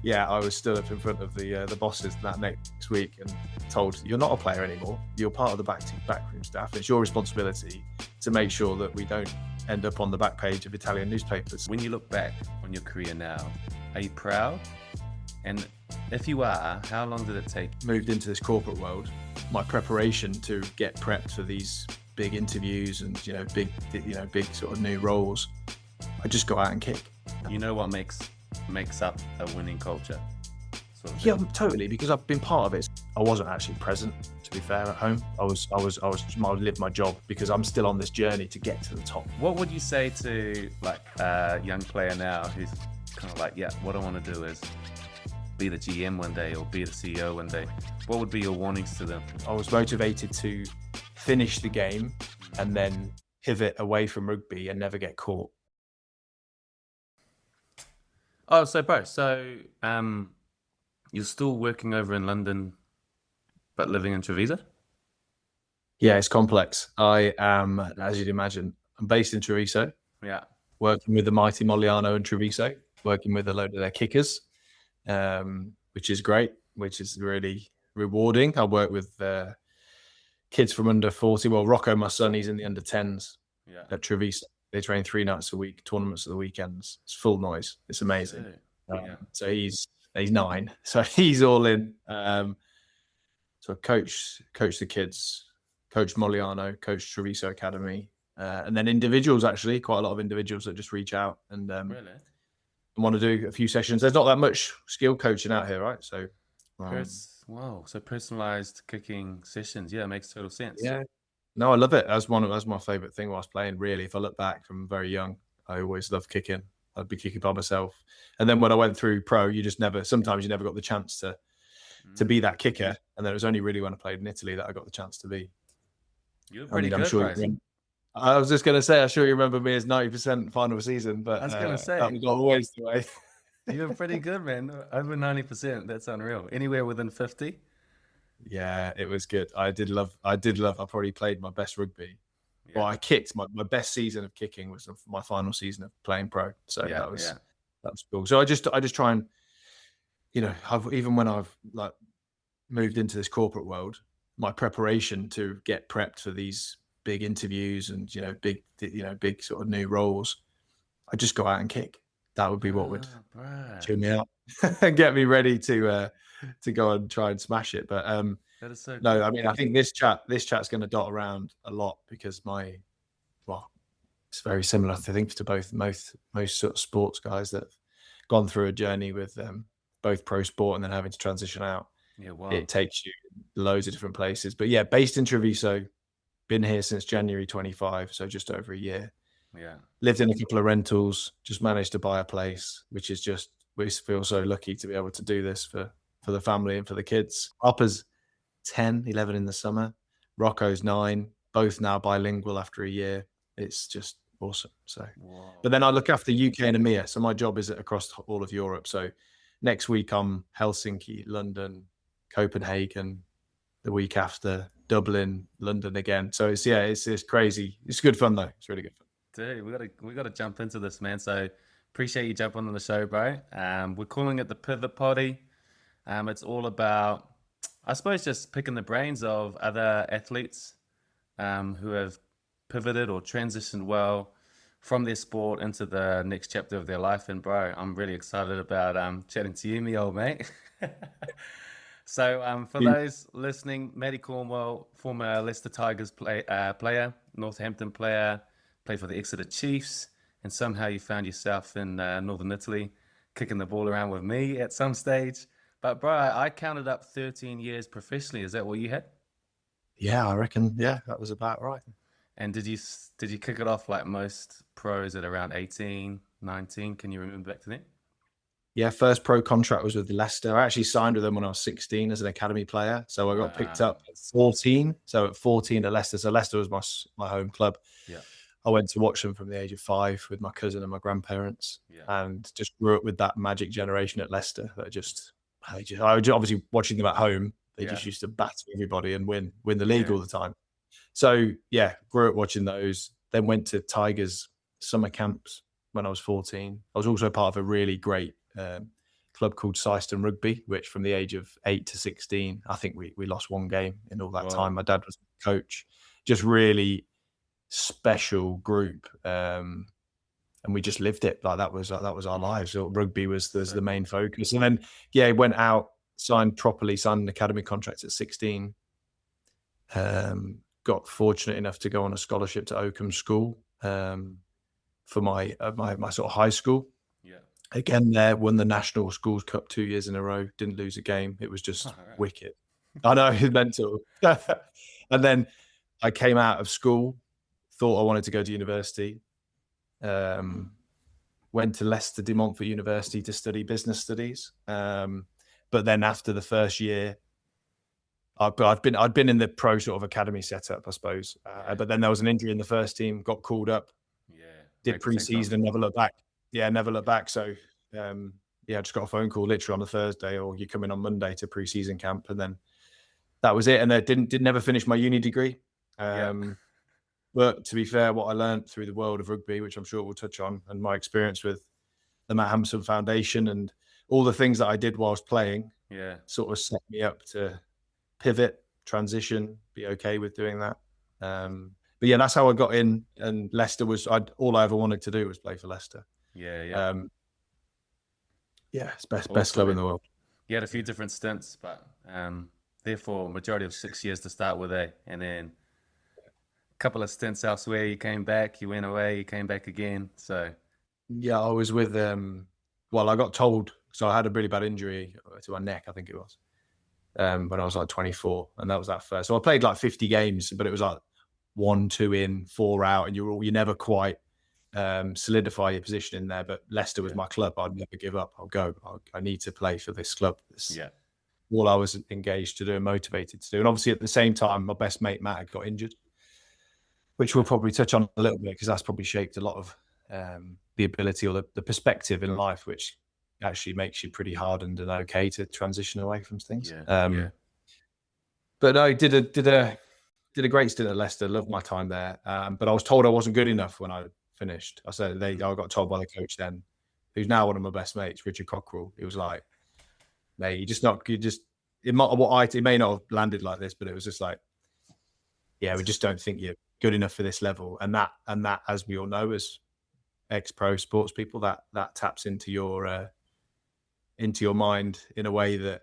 yeah, I was stood up in front of the bosses that next week and told, you're not a player anymore. You're part of the backroom staff. It's your responsibility to make sure that we don't end up on the back page of Italian newspapers. When you look back on your career now, are you proud? And if you are, how long did it take? Moved into this corporate world. My preparation to get prepped for these big interviews and big sort of new roles, I just go out and kick. You know what makes up a winning culture? Sort of Yeah, thing. totally, because I've been part of it. I wasn't actually present, to be fair, at home. I lived my job because I'm still on this journey to get to the top. What would you say to like a young player now who's kind of like, yeah, what I want to do is be the GM one day or be the CEO one day? What would be your warnings to them? I was motivated to finish the game and then pivot away from rugby and never get caught. Oh, so bro, you're still working over in London, but living in Treviso? Yeah, it's complex. I am, as you'd imagine, I'm based in Treviso, Yeah. working with the mighty Moliano and Treviso, working with a load of their kickers, which is great, which is really rewarding. I work with kids from under 40. Well, Rocco, my son, he's in the under 10s at Treviso. They train 3 nights a week, tournaments at the weekends. It's full noise. It's amazing. So he's 9. So he's all in. So I coach the kids, coach Moliano, coach Treviso Academy, and then individuals, actually, quite a lot of individuals that just reach out and Really? want to do a few sessions. There's not that much skill coaching out here, right? So Wow. So personalized kicking sessions. Yeah, it makes total sense. yeah. No, I love it. That's my favorite thing whilst playing, really. If I look back from very young, I always loved kicking. I'd be kicking by myself. And then when I went through pro, sometimes you never got the chance to be that kicker. And then it was only really when I played in Italy that I got the chance to be. You're pretty good, Bryce. I was just going to say, I'm sure you remember me as 90% final season, but I was going to say, that got always the way. You're pretty good, man. Over 90%. That's unreal. Anywhere within 50? Yeah, it was good. I probably played my best rugby. Yeah. Well, I kicked my best season of kicking was my final season of playing pro. So that was cool. So I just try and, even when I've like moved into this corporate world, my preparation to get prepped for these big interviews and, big sort of new roles, I just go out and kick. That would be what would tune me out and get me ready to go and try and smash it. But that is so no, I mean, I think this chat's going to dot around a lot because it's very similar, I think, to most sort of sports guys that have gone through a journey with both pro sport and then having to transition out. Yeah, wow. It takes you loads of different places. But yeah, based in Treviso, been here since January 25, so just over a year. Yeah. Lived in a couple of rentals, just managed to buy a place, which is just, we feel so lucky to be able to do this for the family and for the kids. Upper's 10, 11 in the summer. Rocco's 9, both now bilingual after a year. It's just awesome. So, but then I look after UK and EMEA. So my job is across all of Europe. So next week I'm Helsinki, London, Copenhagen. The week after Dublin, London again. So it's crazy. It's good fun though. It's really good fun. Dude, we gotta jump into this, man. So appreciate you jumping on the show, bro. We're calling it the Pivot Potty. It's all about, I suppose, just picking the brains of other athletes who have pivoted or transitioned well from their sport into the next chapter of their life. And bro, I'm really excited about chatting to you, me old mate. So for those listening, Matt Cornwell, former Leicester Tigers player, Northampton player, played for the Exeter Chiefs, and somehow you found yourself in northern Italy, kicking the ball around with me at some stage. But bro, I counted up 13 years professionally. Is that what you had? Yeah, I reckon. Yeah, that was about right. And did you kick it off like most pros at around 18, 19? Can you remember back to then? Yeah, first pro contract was with Leicester. I actually signed with them when I was 16 as an academy player. So I got picked up at 14. So at 14 at Leicester. So Leicester was my home club. Yeah. I went to watch them from the age of 5 with my cousin and my grandparents, and just grew up with that magic generation at Leicester. That I was obviously watching them at home. They just used to batter everybody and win the league all the time. So yeah, grew up watching those. Then went to Tigers summer camps when I was 14. I was also part of a really great club called Syston Rugby, which from the age of 8 to 16, I think we lost one game in all that time. My dad was coach. Just really special group. And we just lived it. Like that was our lives. So rugby was the main focus. And then, went out, signed an academy contract at 16. Got fortunate enough to go on a scholarship to Oakham School for my sort of high school. Yeah. Again, there won the National Schools Cup 2 years in a row. Didn't lose a game. It was just wicked. I know, it's mental. And then I came out of school, thought I wanted to go to university. Went to Leicester de Montfort University to study business studies. But then after the first year, I'd been in the pro sort of academy setup, I suppose. But then there was an injury in the first team, got called up. Did pre-season and never looked back. Never looked back. So, I just got a phone call literally on the Thursday, or you come in on Monday to pre-season camp. And then that was it. And I did never finish my uni degree. But to be fair, what I learned through the world of rugby, which I'm sure we'll touch on, and my experience with the Matt Hampson Foundation and all the things that I did whilst playing, sort of set me up to pivot, transition, be okay with doing that. But yeah, that's how I got in. And Leicester was all I ever wanted to do was play for Leicester. It's best club in the world. You had a few different stints, but therefore majority of 6 years to start with, and then a couple of stints elsewhere. You came back, you went away, you came back again. So yeah, I was with well, I got told, so I had a really bad injury to my neck, I think it was, when I was like 24, and that was that first. So I played like 50 games, but it was like 1, 2 in, 4 out, and you never quite solidify your position in there. But Leicester was my club. I'd never give up. I'll go. I need to play for this club. All I was engaged to do and motivated to do. And obviously at the same time, my best mate Matt had got injured, which we'll probably touch on a little bit, because that's probably shaped a lot of the ability or the perspective in life, which actually makes you pretty hardened and okay to transition away from things. But I did a great stint at Leicester. Loved my time there. But I was told I wasn't good enough when I finished. I got told by the coach then, who's now one of my best mates, Richard Cockrell. He was like, mate, it may not have landed like this, but it was just like, we just don't think you're good enough for this level. And that, as we all know, as ex-pro sports people, that taps into your mind in a way that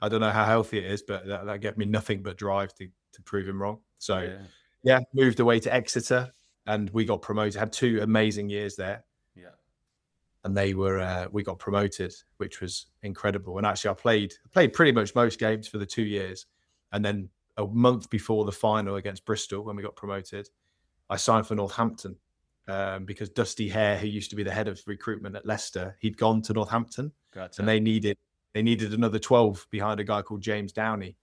I don't know how healthy it is, but that gave me nothing but drive to prove him wrong. So moved away to Exeter, and we got promoted. Had 2 amazing years there. And we got promoted, which was incredible. And actually, I played pretty much most games for the 2 years. And then a month before the final against Bristol, when we got promoted, I signed for Northampton because Dusty Hare, who used to be the head of recruitment at Leicester, he'd gone to Northampton. Gotcha. And they needed another 12 behind a guy called James Downey.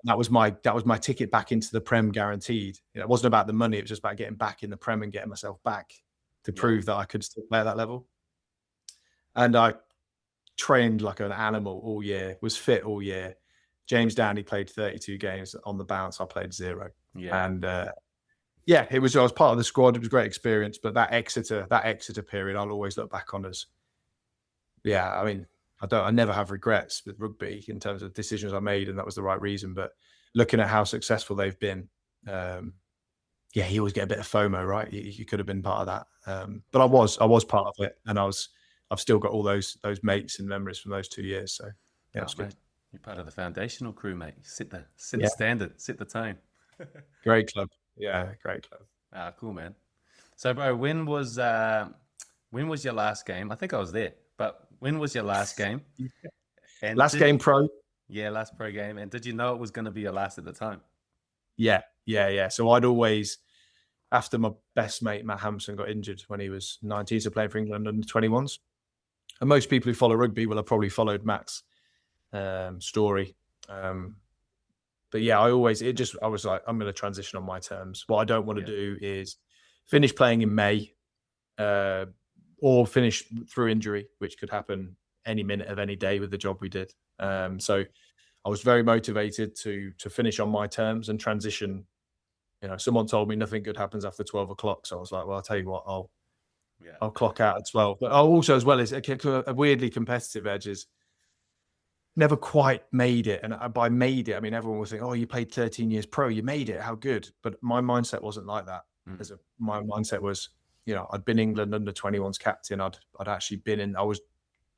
That was my ticket back into the Prem, guaranteed. It wasn't about the money. It was just about getting back in the Prem and getting myself back to prove that I could still play at that level. And I trained like an animal all year, was fit all year. James Downey played 32 games on the bounce. I played 0. And I was part of the squad. It was a great experience. But that Exeter period, I'll always look back on as, I mean, I never have regrets with rugby in terms of decisions I made, and that was the right reason. But looking at how successful they've been, you always get a bit of FOMO, right? You could have been part of that. But I was part of it, and I've still got all those mates and memories from those 2 years. So it's good. Mate, you're part of the foundational crew, mate. Set the standard, set the tone. Great club. Yeah, great club. Cool, man. So, bro, when was your last game? I think I was there, but when was your last game? And last game pro? Yeah, last pro game. And did you know it was going to be your last at the time? Yeah. So I'd always, after my best mate Matt Hampson got injured when he was 19, so playing for England under 21s. And most people who follow rugby will have probably followed Matt's story. But yeah, I was like, I'm going to transition on my terms. What I don't want to do is finish playing in May or finish through injury, which could happen any minute of any day with the job we did. So I was very motivated to finish on my terms and transition. Someone told me nothing good happens after 12 o'clock. So I was like, well, I'll tell you what, Yeah. I'll clock out at 12. But also as well as a weirdly competitive edge is never quite made it. And by made it, I mean, everyone will think, oh, you played 13 years pro, you made it, how good. But my mindset wasn't like that. My mindset was, I'd been England under 21s captain. I'd actually been I was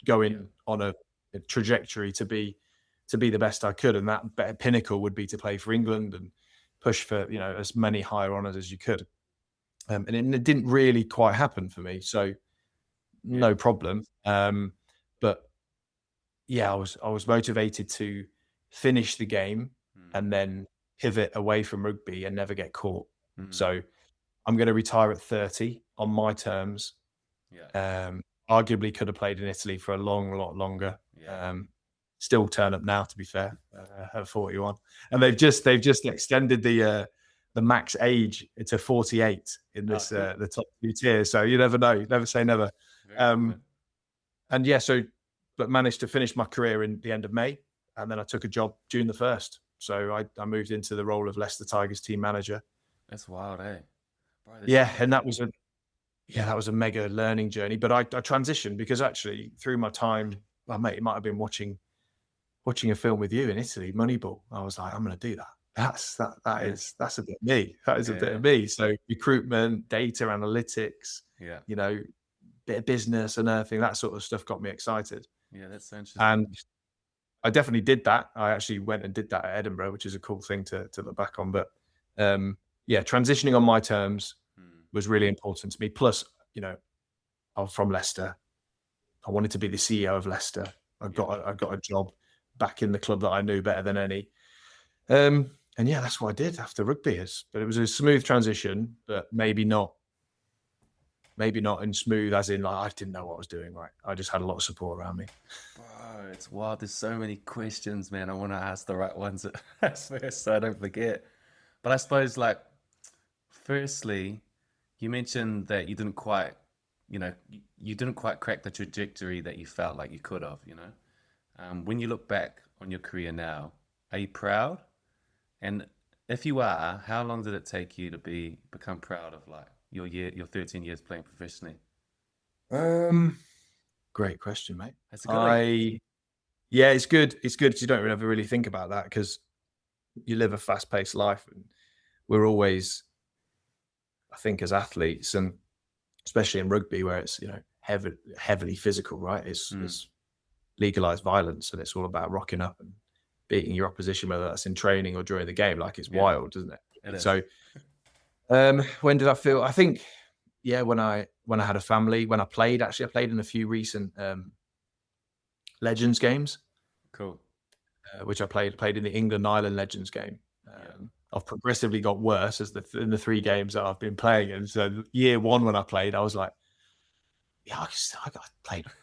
going on a trajectory to be the best I could. And that better pinnacle would be to play for England and push for, as many higher honours as you could. And it didn't really quite happen for me. So no problem. But yeah, I was motivated to finish the game and then pivot away from rugby and never get caught. So I'm going to retire at 30 on my terms. Arguably could have played in Italy for a lot longer. Still turn up now, to be fair, at 41. And they've just extended the max age to 48 in this the top 2 tiers. So you never know. Never say never. And yeah, but managed to finish my career in the end of May, and then I took a job June the 1st. So I moved into the role of Leicester Tigers team manager. That's wild, eh? Bro, and that was a mega learning journey. But I transitioned because actually through my time, well, mate, it might have been watching a film with you in Italy, Moneyball. I was like, I'm going to do that. That's a bit of me. That is a bit of me. So recruitment, data analytics, bit of business and everything, that sort of stuff got me excited. Yeah, that's so interesting. And I definitely did that. I actually went and did that at Edinburgh, which is a cool thing to look back on. But transitioning on my terms was really important to me. Plus, I was from Leicester. I wanted to be the CEO of Leicester. I got a job back in the club that I knew better than any. And that's what I did after rugby. But it was a smooth transition, but maybe not in smooth as in like I didn't know what I was doing, right? I just had a lot of support around me. Bro, it's wild. There's so many questions, man. I want to ask the right ones at first so I don't forget. But I suppose, like, firstly, you mentioned that you didn't quite crack the trajectory that you felt like you could have, When you look back on your career now, are you proud? And if you are, how long did it take you to become proud of like your 13 years playing professionally? Great question, mate. That's a good it's good. It's good because you don't ever really think about that because you live a fast-paced life, and we're always, I think, as athletes, and especially in rugby where it's heavily physical, right? It's legalized violence, and it's all about rocking up and beating your opposition, whether that's in training or during the game. Like it's wild, isn't it? It is. So when did I feel? I think, when I had a family, when I played in a few recent Legends games. Cool. Which I played in the England-Ireland Legends game. I've progressively got worse in the 3 games that I've been playing in. So year 1 when I played, I was like, I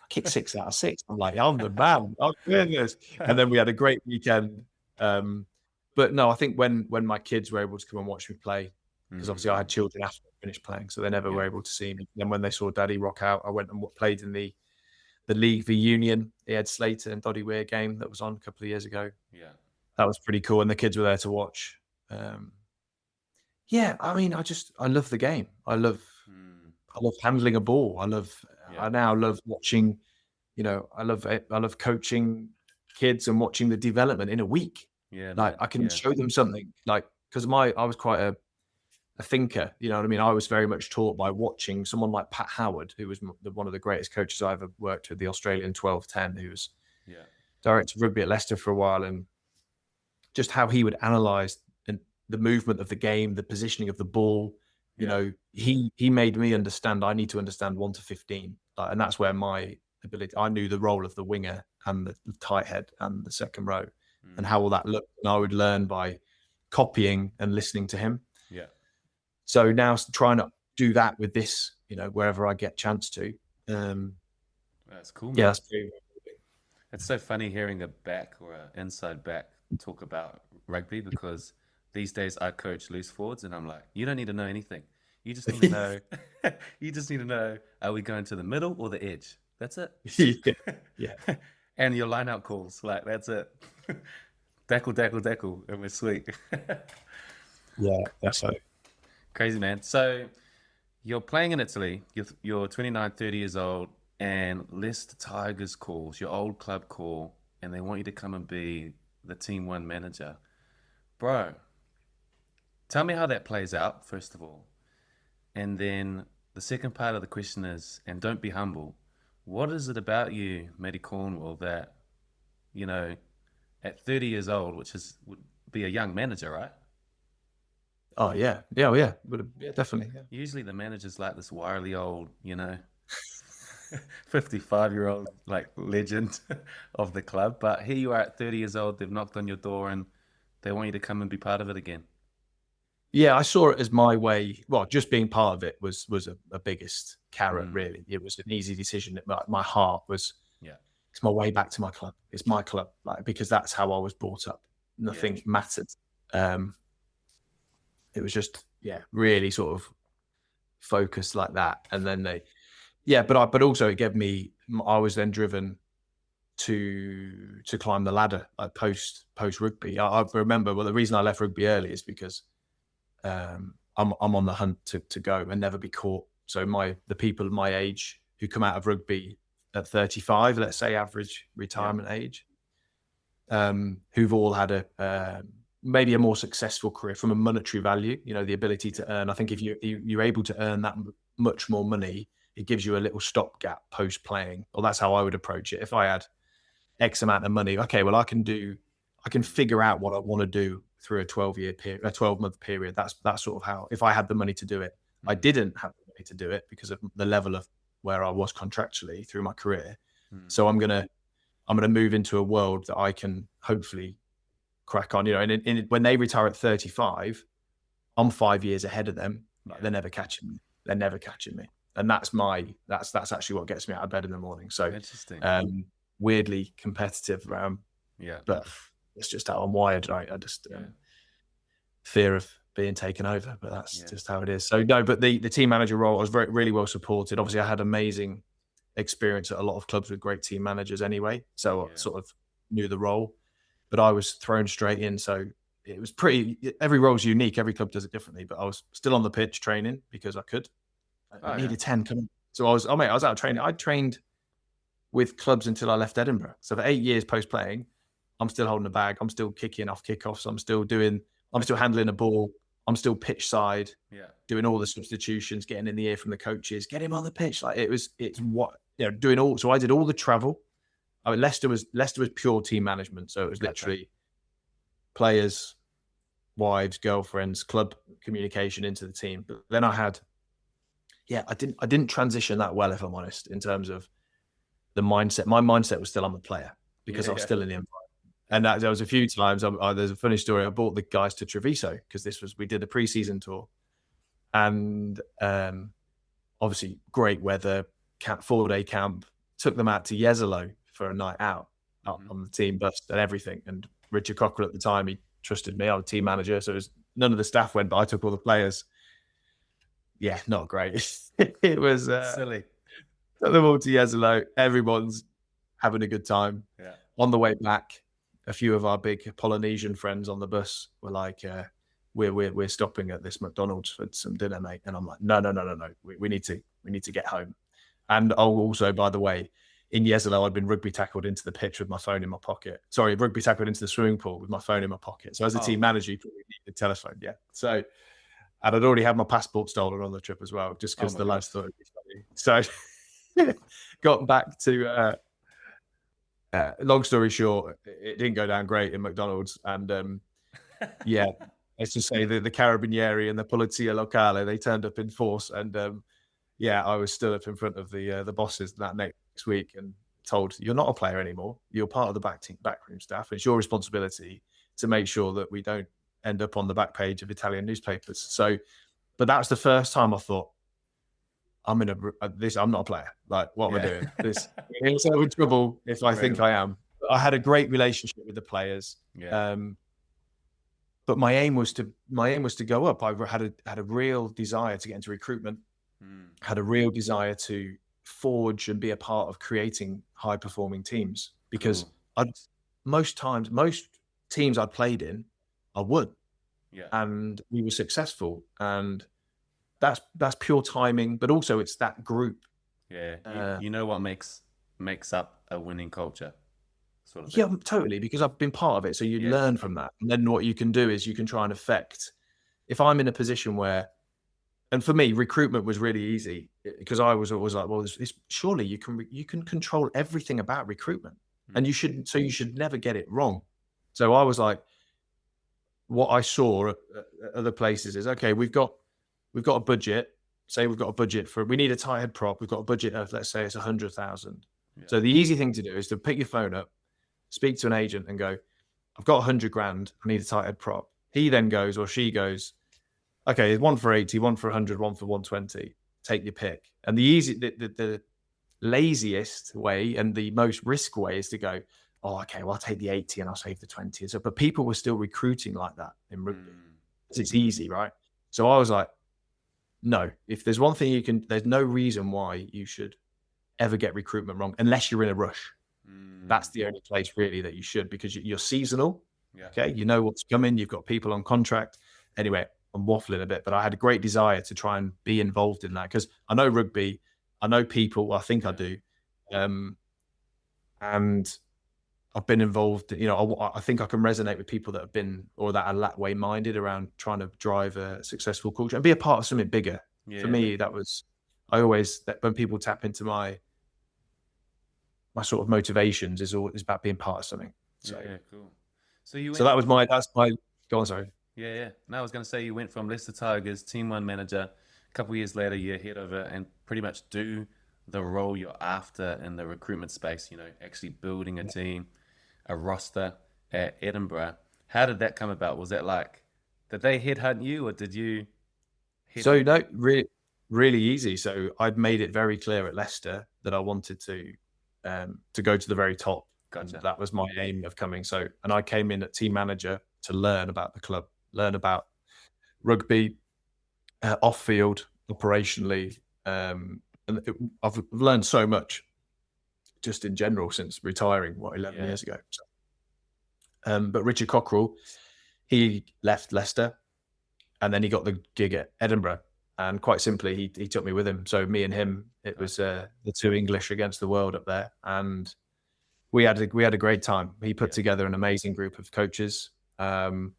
kicked 6 out of 6. I'm like, I'm the man. Oh goodness. And then we had a great weekend. But no, I think when my kids were able to come and watch me play, because obviously I had children after I finished playing, so they never were able to see me. Then when they saw Daddy rock out, I went and played in the League v Union, the Ed Slater and Doddy Weir game that was on a couple of years ago. Yeah, that was pretty cool, and the kids were there to watch. I mean, I love the game. I love handling a ball. I now love watching. I love coaching kids and watching the development in a week. Yeah, like I can show them something. Like because I was quite a thinker. You know what I mean? I was very much taught by watching someone like Pat Howard, who was one of the greatest coaches I ever worked with, the Australian 12-10, who was director of rugby at Leicester for a while, and just how he would analyse the movement of the game, the positioning of the ball. He made me understand I need to understand 1 to 15, and that's where my ability. I knew the role of the winger and the tight head and the second row, and how all that looked. And I would learn by copying and listening to him. Yeah. So now trying to do that with this, wherever I get chance to. That's cool, man. Yeah, that's pretty. It's so funny hearing a back or an inside back talk about rugby, because these days I coach loose forwards, and I'm like, you don't need to know anything. You just need to know. You just need to know: are we going to the middle or the edge? That's it. Yeah. And your line out calls, like that's it. Dackle, and we're sweet. Yeah, that's so crazy, man. So you're playing in Italy. You're 29, 30 years old, and Leicester Tigers calls your old club call, and they want you to come and be the team one manager, bro. Tell me how that plays out, first of all. And then the second part of the question is, and don't be humble, what is it about you, Matty Cornwell, that, you know, at 30 years old, would be a young manager, right? Oh yeah, yeah, yeah, yeah, definitely. Yeah. Usually the manager's like this wily old, 55-year-old like legend of the club. But here you are at 30 years old, they've knocked on your door and they want you to come and be part of it again. Yeah, I saw it as my way. Well, just being part of it was a biggest carrot. Really, it was an easy decision. My heart was, Yeah. it's my way back to my club. It's my club, like, because that's how I was brought up. Nothing mattered. It was just, yeah, really sort of focused like that. And then but also it gave me. I was then driven to climb the ladder, like post rugby. I remember. Well, the reason I left rugby early is because I'm on the hunt to go and never be caught. So the people of my age who come out of rugby at 35, let's say average retirement age, who've all had maybe a more successful career from a monetary value, the ability to earn. I think if you're able to earn that much more money, it gives you a little stopgap post playing. Or that's how I would approach it. If I had X amount of money, okay, well I can figure out what I want to do through a 12-month period. That's sort of how, if I had the money to do it. I didn't have the money to do it because of the level of where I was contractually through my career. So I'm gonna move into a world that I can hopefully crack on. And when they retire at 35, I'm 5 years ahead of them. Like, they're never catching me. They're never catching me. And that's actually what gets me out of bed in the morning. So interesting. Weirdly competitive, but it's just how I'm wired, right? I just fear of being taken over, but that's just how it is. So no, but the team manager role, I was really well supported. Obviously, I had amazing experience at a lot of clubs with great team managers anyway, so I sort of knew the role. But I was thrown straight in, so it was every role's unique. Every club does it differently, but I was still on the pitch training because I could. I needed 10 coming. So I was out of training. I trained with clubs until I left Edinburgh. So for 8 years post playing, I'm still holding a bag. I'm still kicking off kickoffs. I'm still handling a ball. I'm still pitch side, doing all the substitutions, getting in the ear from the coaches, get him on the pitch. Like doing all. So I did all the travel. Leicester was pure team management. So it was literally players, wives, girlfriends, club communication into the team. But then I didn't transition that well, if I'm honest, in terms of the mindset. My mindset was still I'm a player because I was still in the environment. And there was a few times. There's a funny story. I brought the guys to Treviso because we did a pre-season tour, and obviously great weather, 4-day camp. Took them out to Jesolo for a night out on the team bus and everything. And Richard Cockrell at the time, he trusted me. I was team manager, so none of the staff went, but I took all the players. Yeah, not great. It was silly. Took them all to Jesolo. Everyone's having a good time. Yeah. On the way back, a few of our big Polynesian friends on the bus were like, "We're stopping at this McDonald's for some dinner, mate." And I'm like, "No. We need to get home." And also, by the way, in Jesolo, I'd been rugby tackled into the pitch with my phone in my pocket. Sorry, rugby tackled into the swimming pool with my phone in my pocket. So as a team manager, you probably need a telephone. Yeah. So, and I'd already had my passport stolen on the trip as well, just because the lads thought it'd be funny. So got back to, long story short, it didn't go down great in McDonald's. And let's just say the Carabinieri and the Polizia Locale, they turned up in force. And I was stood up in front of the bosses that next week and told, "You're not a player anymore. You're part of the backroom staff. It's your responsibility to make sure that we don't end up on the back page of Italian newspapers." So, but that was the first time I thought, I'm not a player. Like, what am I doing? It's so in trouble if I think I am. I had a great relationship with the players. But my aim was to go up. I had a real desire to get into recruitment. Had a real desire to forge and be a part of creating high performing teams, because most teams I played in, I won. And we were successful. And that's pure timing, but also it's that group. Yeah, you know what makes up a winning culture, sort of thing. Yeah, totally, because I've been part of it. So you Yeah. learn from that. And then what you can do is you can try and affect. If I'm in a position where, and for me, recruitment was really easy because I was always like, well, surely you can control everything about recruitment, and you should never get it wrong. So I was like, what I saw at other places is, okay, we've got a budget. Say we've got a budget we need a tight head prop. We've got a budget of, let's say it's 100,000. Yeah. So the easy thing to do is to pick your phone up, speak to an agent and go, I've got 100 grand. I need a tight head prop. He then goes, or she goes, okay, one for 80, one for 100, one for 120. Take your pick. And the laziest way and the most risk way is to go, oh, okay, well, I'll take the 80 and I'll save the 20. So, but people were still recruiting like that in rugby. It's easy, right? So I was like, no, if there's one thing there's no reason why you should ever get recruitment wrong unless you're in a rush. That's the only place really that you should, because you're seasonal. Yeah. Okay. You know what's coming. You've got people on contract. Anyway, I'm waffling a bit, but I had a great desire to try and be involved in that because I know rugby, I know people, I think I do. And I've been involved, I think I can resonate with people that have been, or that are that way minded around trying to drive a successful culture and be a part of something bigger. For me, that was, when people tap into my sort of motivations is about being part of something. So, yeah, cool. So that's my, go on, sorry. Yeah. No, I was going to say you went from Leicester Tigers, team one manager. A couple of years later, you're head of it and pretty much do the role you're after in the recruitment space, actually building a team, a roster at Edinburgh. How did that come about? Was that did they headhunt you or did you? So no, really easy. So I'd made it very clear at Leicester that I wanted to go to the very top. Gotcha. That was my aim of coming. So, and I came in at team manager to learn about the club, learn about rugby, off field, operationally. And I've learned so much just in general since retiring, 11 years ago. So, but Richard Cockrell, he left Leicester and then he got the gig at Edinburgh. And quite simply, he took me with him. So me and him, it was the two English against the world up there. And we had a great time. He put together an amazing group of coaches. And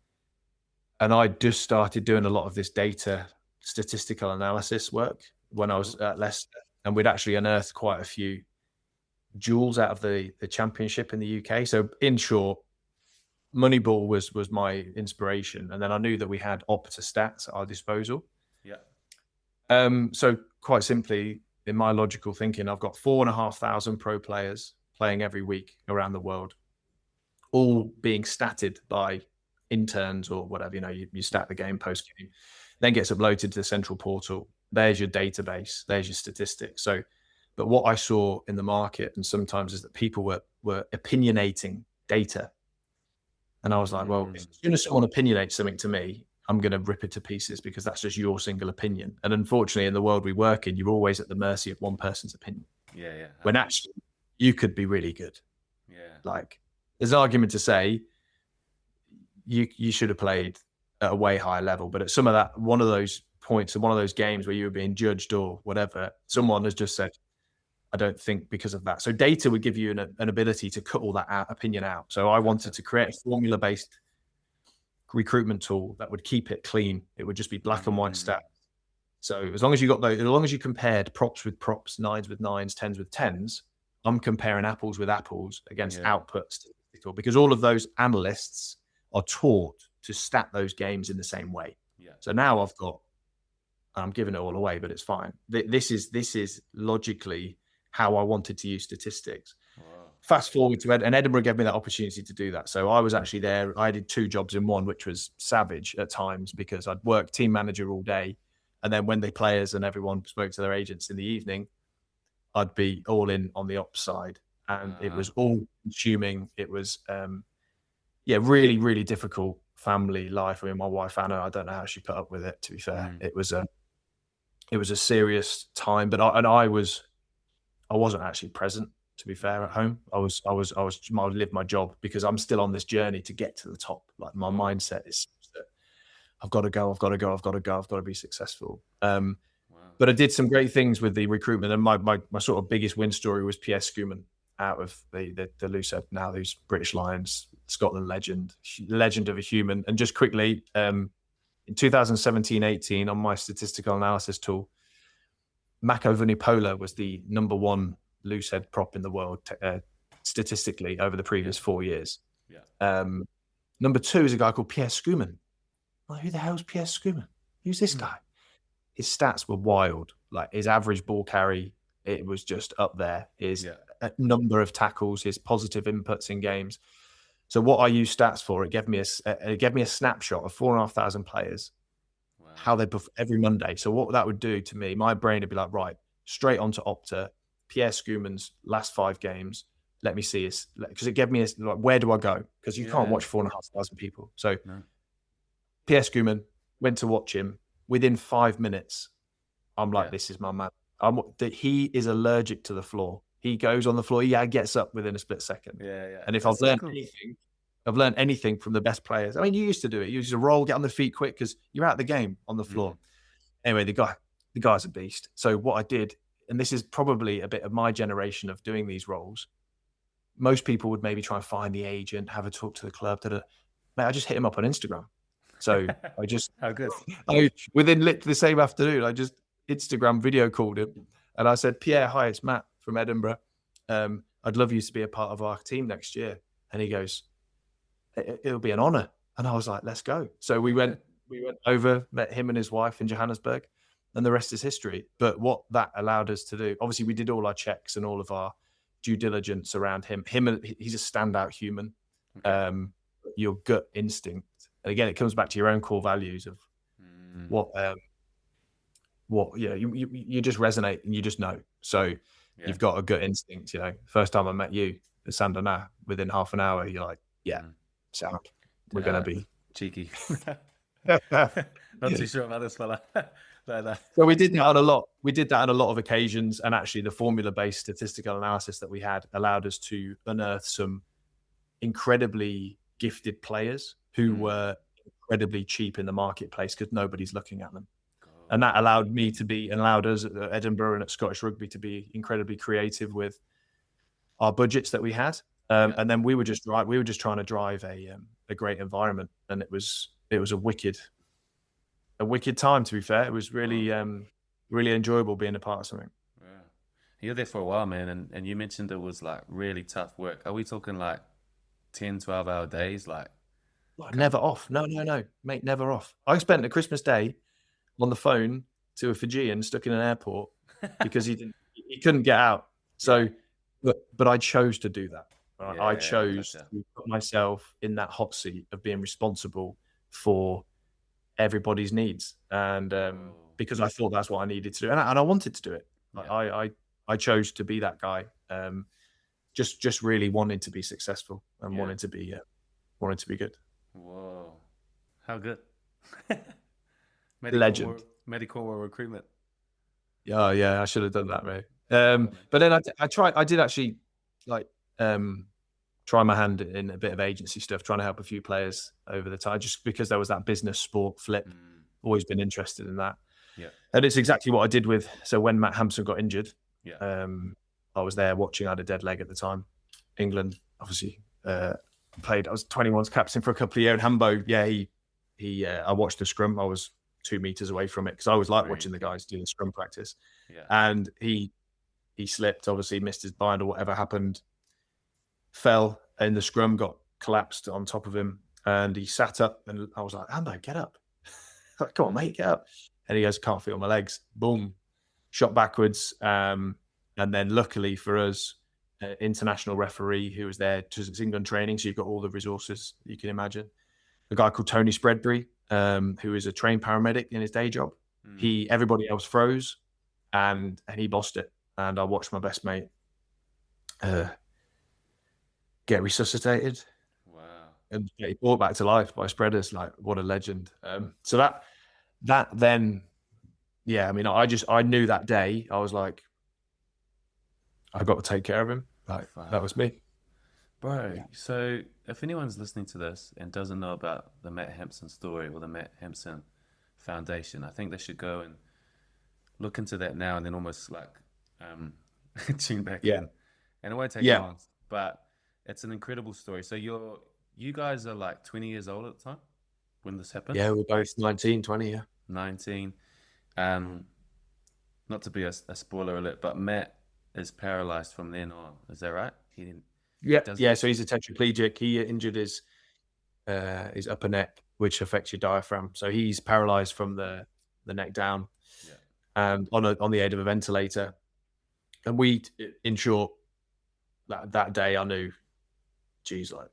I just started doing a lot of this data statistical analysis work when I was at Leicester. And we'd actually unearthed quite a few jewels out of the championship in the UK. So in short, Moneyball was my inspiration. And then I knew that we had Opta stats at our disposal. Yeah. So quite simply, in my logical thinking, I've got 4,500 pro players playing every week around the world, all being statted by interns or whatever. You stat the game post game, then gets uploaded to the central portal. There's your database. There's your statistics. So, but what I saw in the market and sometimes is that people were opinionating data. And I was like, well, as soon as someone opinionates something to me, I'm going to rip it to pieces because that's just your single opinion. And unfortunately, in the world we work in, you're always at the mercy of one person's opinion. Yeah. When actually you could be really good. Yeah. There's an argument to say you should have played at a way higher level, but at some of that, one of those points and one of those games where you were being judged or whatever, someone has just said, I don't think because of that. So data would give you an ability to cut all that opinion out. So I wanted to create a formula-based recruitment tool that would keep it clean. It would just be black and white stats. So as long as you got those, as long as you compared props with props, nines with nines, tens with tens, I'm comparing apples with apples against output statistical, because all of those analysts are taught to stat those games in the same way. Yeah. So now I'm giving it all away, but it's fine. This is logically how I wanted to use statistics. Wow. Fast forward to and Edinburgh gave me that opportunity to do that. So I was actually there. I did 2 jobs in one, which was savage at times because I'd work team manager all day. And then when the players and everyone spoke to their agents in the evening, I'd be all in on the ops side. And it was all consuming. It was, really, really difficult family life. I mean, my wife, Anna, I don't know how she put up with it, to be fair. It was a serious time, but I wasn't actually present, to be fair, at home. I lived my job because I'm still on this journey to get to the top. Like my mindset is that I've got to go, I've got to go, I've got to go, I've got to be successful. Wow. But I did some great things with the recruitment, and my sort of biggest win story was Pierre Schumann out of the Lucid, now who's British Lions, Scotland legend of a human. And just quickly, in 2017-18, on my statistical analysis tool, Mako Vunipola was the number one loosehead prop in the world statistically over the previous 4 years. Yeah. Number two is a guy called Pierre Schumann. Like, who the hell's Pierre Schumann? Who's this guy? His stats were wild. Like, his average ball carry, it was just up there. His number of tackles, his positive inputs in games. So what I use stats for, it gave me a snapshot of 4,500 players, how they perform every Monday. So what that would do to me, my brain would be like, right, straight onto Opta, Pierre Schumann's last 5 games. Let me see this, because it gave me like, where do I go? Because you can't watch 4,500 people. So Pierre Schumann, went to watch him. Within 5 minutes, I'm like, this is my man. He is allergic to the floor. He goes on the floor. He gets up within a split second. And if I've learned anything from the best players. I mean, you used to do it. You used to roll, get on the feet quick because you're out of the game on the floor. Anyway, the guy's a beast. So what I did, and this is probably a bit of my generation of doing these roles. Most people would maybe try and find the agent, have a talk to the club. Mate, I just hit him up on Instagram. So I just, how good. Within the same afternoon, I just Instagram video called him, and I said, Pierre, hi, it's Matt from Edinburgh. I'd love you to be a part of our team next year. And he goes, it'll be an honor. And I was like, let's go. So we went over, met him and his wife in Johannesburg, and the rest is history. But what that allowed us to do, obviously we did all our checks and all of our due diligence around him. He's a standout human. Your gut instinct. And again, it comes back to your own core values of what you just resonate and you just know. So you've got a gut instinct. First time I met you at Sandana, within half an hour, you're like, sound. We're gonna be cheeky. Not too sure about this fella. So we did that on a lot. We did that on a lot of occasions, and actually, the formula-based statistical analysis that we had allowed us to unearth some incredibly gifted players who were incredibly cheap in the marketplace because nobody's looking at them. And that allowed us at Edinburgh and at Scottish Rugby to be incredibly creative with our budgets that we had. And then we were just trying to drive a great environment, and it was a wicked time, to be fair. It was really really enjoyable being a part of something. You're there for a while, man, and you mentioned it was like really tough work. Are we talking like 10, 12-hour days? Like never off. No, mate, never off. I spent a Christmas Day on the phone to a Fijian stuck in an airport because he couldn't get out. So, but I chose to do that. I chose to put myself in that hot seat of being responsible for everybody's needs, and because I thought that's what I needed to do, and I wanted to do it. I chose to be that guy. Just really wanting to be successfy and wanting to be good. Whoa, how good! Legend. Medical or recruitment. Yeah, I should have done that, mate. But then I did actually try my hand in a bit of agency stuff, trying to help a few players over the time, just because there was that business sport flip. Always been interested in that. And it's exactly what I did so when Matt Hampson got injured, I was there watching. I had a dead leg at the time. England, obviously, played. I was 21s captain for a couple of years. And Hambo, I watched the scrum. I was 2 meters away from it because I always like watching the guys do the scrum practice. And he slipped, obviously missed his bind or whatever happened, fell in the scrum, got collapsed on top of him, and he sat up, and I was like, Hambo, get up. Like, come on, mate, get up. And he goes, can't feel my legs. Boom, shot backwards. And then luckily for us, international referee who was there, it's England training, so you've got all the resources you can imagine. A guy called Tony Spreadbury, who is a trained paramedic in his day job. Everybody else froze, and he bossed it. And I watched my best mate get resuscitated. Wow. And get brought back to life by spreaders. Like, what a legend. So that then, I mean, I knew that day, I was like, I've got to take care of him. Like, that was me. Bro, Yeah. so if anyone's listening to this and doesn't know about the Matt Hampson story or the Matt Hampson Foundation, I think they should go and look into that now and then almost like um, tune back Yeah. in. And it won't take Yeah. long, but it's an incredible story. So you guys are like 20 years old at the time when this happened? Yeah. We're both 19, 20. Yeah. 19. Um, Not to be a spoiler alert, but Matt is paralyzed from then on. Is that right? He didn't. Yeah. Does Yeah. So he's a tetraplegic. He injured his upper neck, which affects your diaphragm. So he's paralyzed from the neck down, yeah, on the aid of a ventilator. And we, in short, that day I knew, geez, like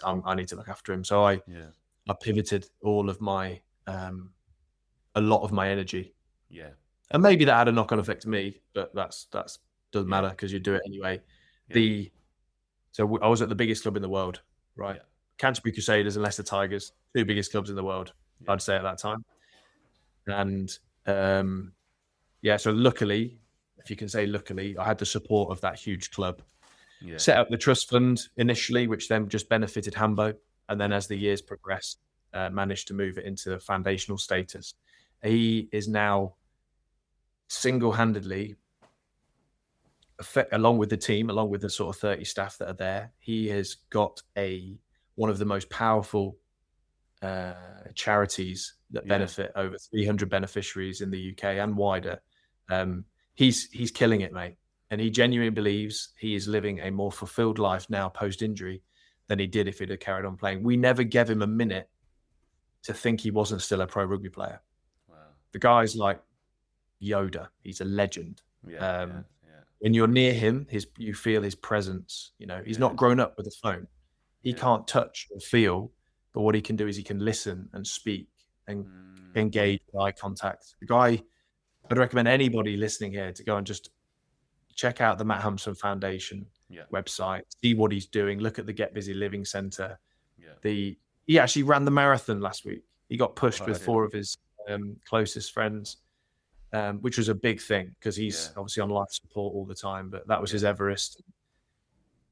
I need to look after him. So I yeah, pivoted all of my a lot of my energy, yeah, and maybe that had a knock on effect to me, but that's doesn't yeah, matter because you do it anyway. yeah, The So I was at the biggest club in the world, right? yeah, Canterbury Crusaders and Leicester Tigers, two biggest clubs in the world, yeah, I'd say at that time. And yeah, so luckily, if you can say luckily, I had the support of that huge club. yeah, Set up the trust fund initially, which then just benefited Hambo, and then yeah, as the years progressed, managed to move it into foundational status. He is now single-handedly, along with the team, along with the sort of 30 staff that are there, he has got one of the most powerful charities that yeah. benefit over 300 beneficiaries in the UK and wider. He's killing it, mate, and he genuinely believes he is living a more fulfilled life now post-injury than he did if he'd have carried on playing. We never gave him a minute to think he wasn't still a pro rugby player. Wow. The guy's like Yoda. He's a legend. Yeah, yeah, Um, yeah, when you're near him, you feel his presence. You know, he's yeah, not grown up with a phone. He yeah. can't touch or feel, but what he can do is he can listen and speak and Mm, engage with eye contact. The guy, I'd recommend anybody listening here to go and just check out the Matt Hampson Foundation yeah, website, see what he's doing, look at the Get Busy Living Centre. yeah. He actually ran the marathon last week. He got pushed with Right. four of his closest friends, which was a big thing because Yeah, he's obviously on life support all the time. But that was yeah. his Everest.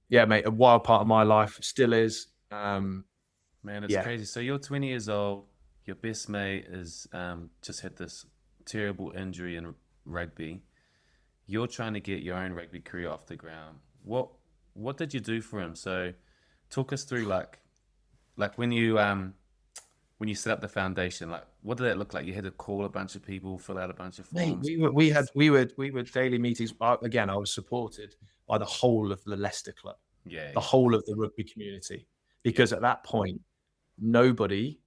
Yeah, mate, a wild part of my life still is. Man, it's Yeah, crazy. So you're 20 years old. Your best mate is just had this terrible injury in rugby. You're trying to get your own rugby career off the ground. What did you do for him? So talk us through like when you set up the foundation, like what did that look like? You had to call a bunch of people, fill out a bunch of mate, forms. we were daily meetings. Again, I was supported by the whole of the Leicester club, Yeah, the yeah, whole of the rugby community, yeah. because at that point, nobody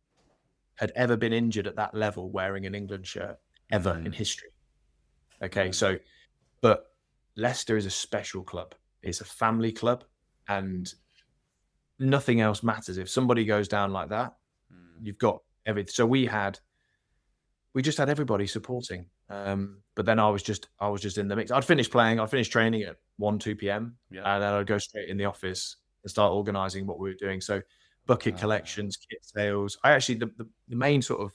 had ever been injured at that level wearing an England shirt ever in Mm, history. Okay, mm, so but Leicester is a special club. It's a family club, and nothing else matters. If somebody goes down like that, mm. you've got everything. So we just had everybody supporting. But then I was just in the mix. I'd finished training at 1, 2 p.m. Yeah. and then I'd go straight in the office and start organizing what we were doing. So bucket Wow. collections, kit sales. I actually the main sort of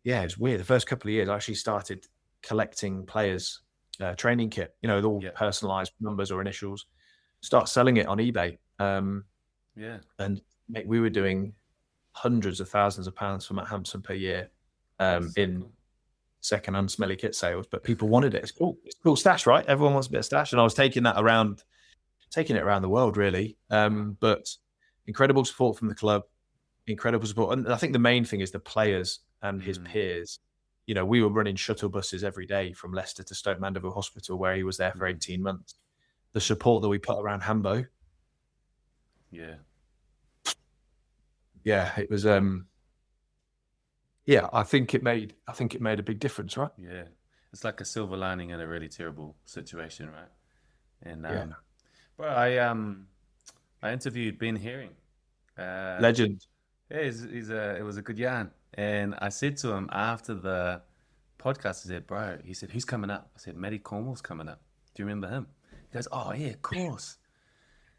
it's weird. The first couple of years I actually started collecting players' training kit, with all Yeah, personalized numbers or initials, start selling it on eBay. yeah. And mate, we were doing hundreds of thousands of pounds for Matt Hampson per year That's so in cool. second-hand smelly kit sales, but people wanted it. It's cool. It's a cool stash, right? Everyone wants a bit of stash, and I was taking it around the world, really. But incredible support from the club, incredible support, and I think the main thing is the players and his Mm, peers. We were running shuttle buses every day from Leicester to Stoke Mandeville Hospital, where he was there for mm, 18 months. The support that we put around Hambo, yeah, yeah, it was. Yeah, I think it made a big difference, right? yeah. It's like a silver lining in a really terrible situation, right? And Yeah, bro, I interviewed Ben Herring. Uh, legend. yeah, it was a good yarn. And I said to him after the podcast, I said, bro, he said, who's coming up? I said, Matty Cornwell's coming up. Do you remember him? He goes, oh yeah, of course.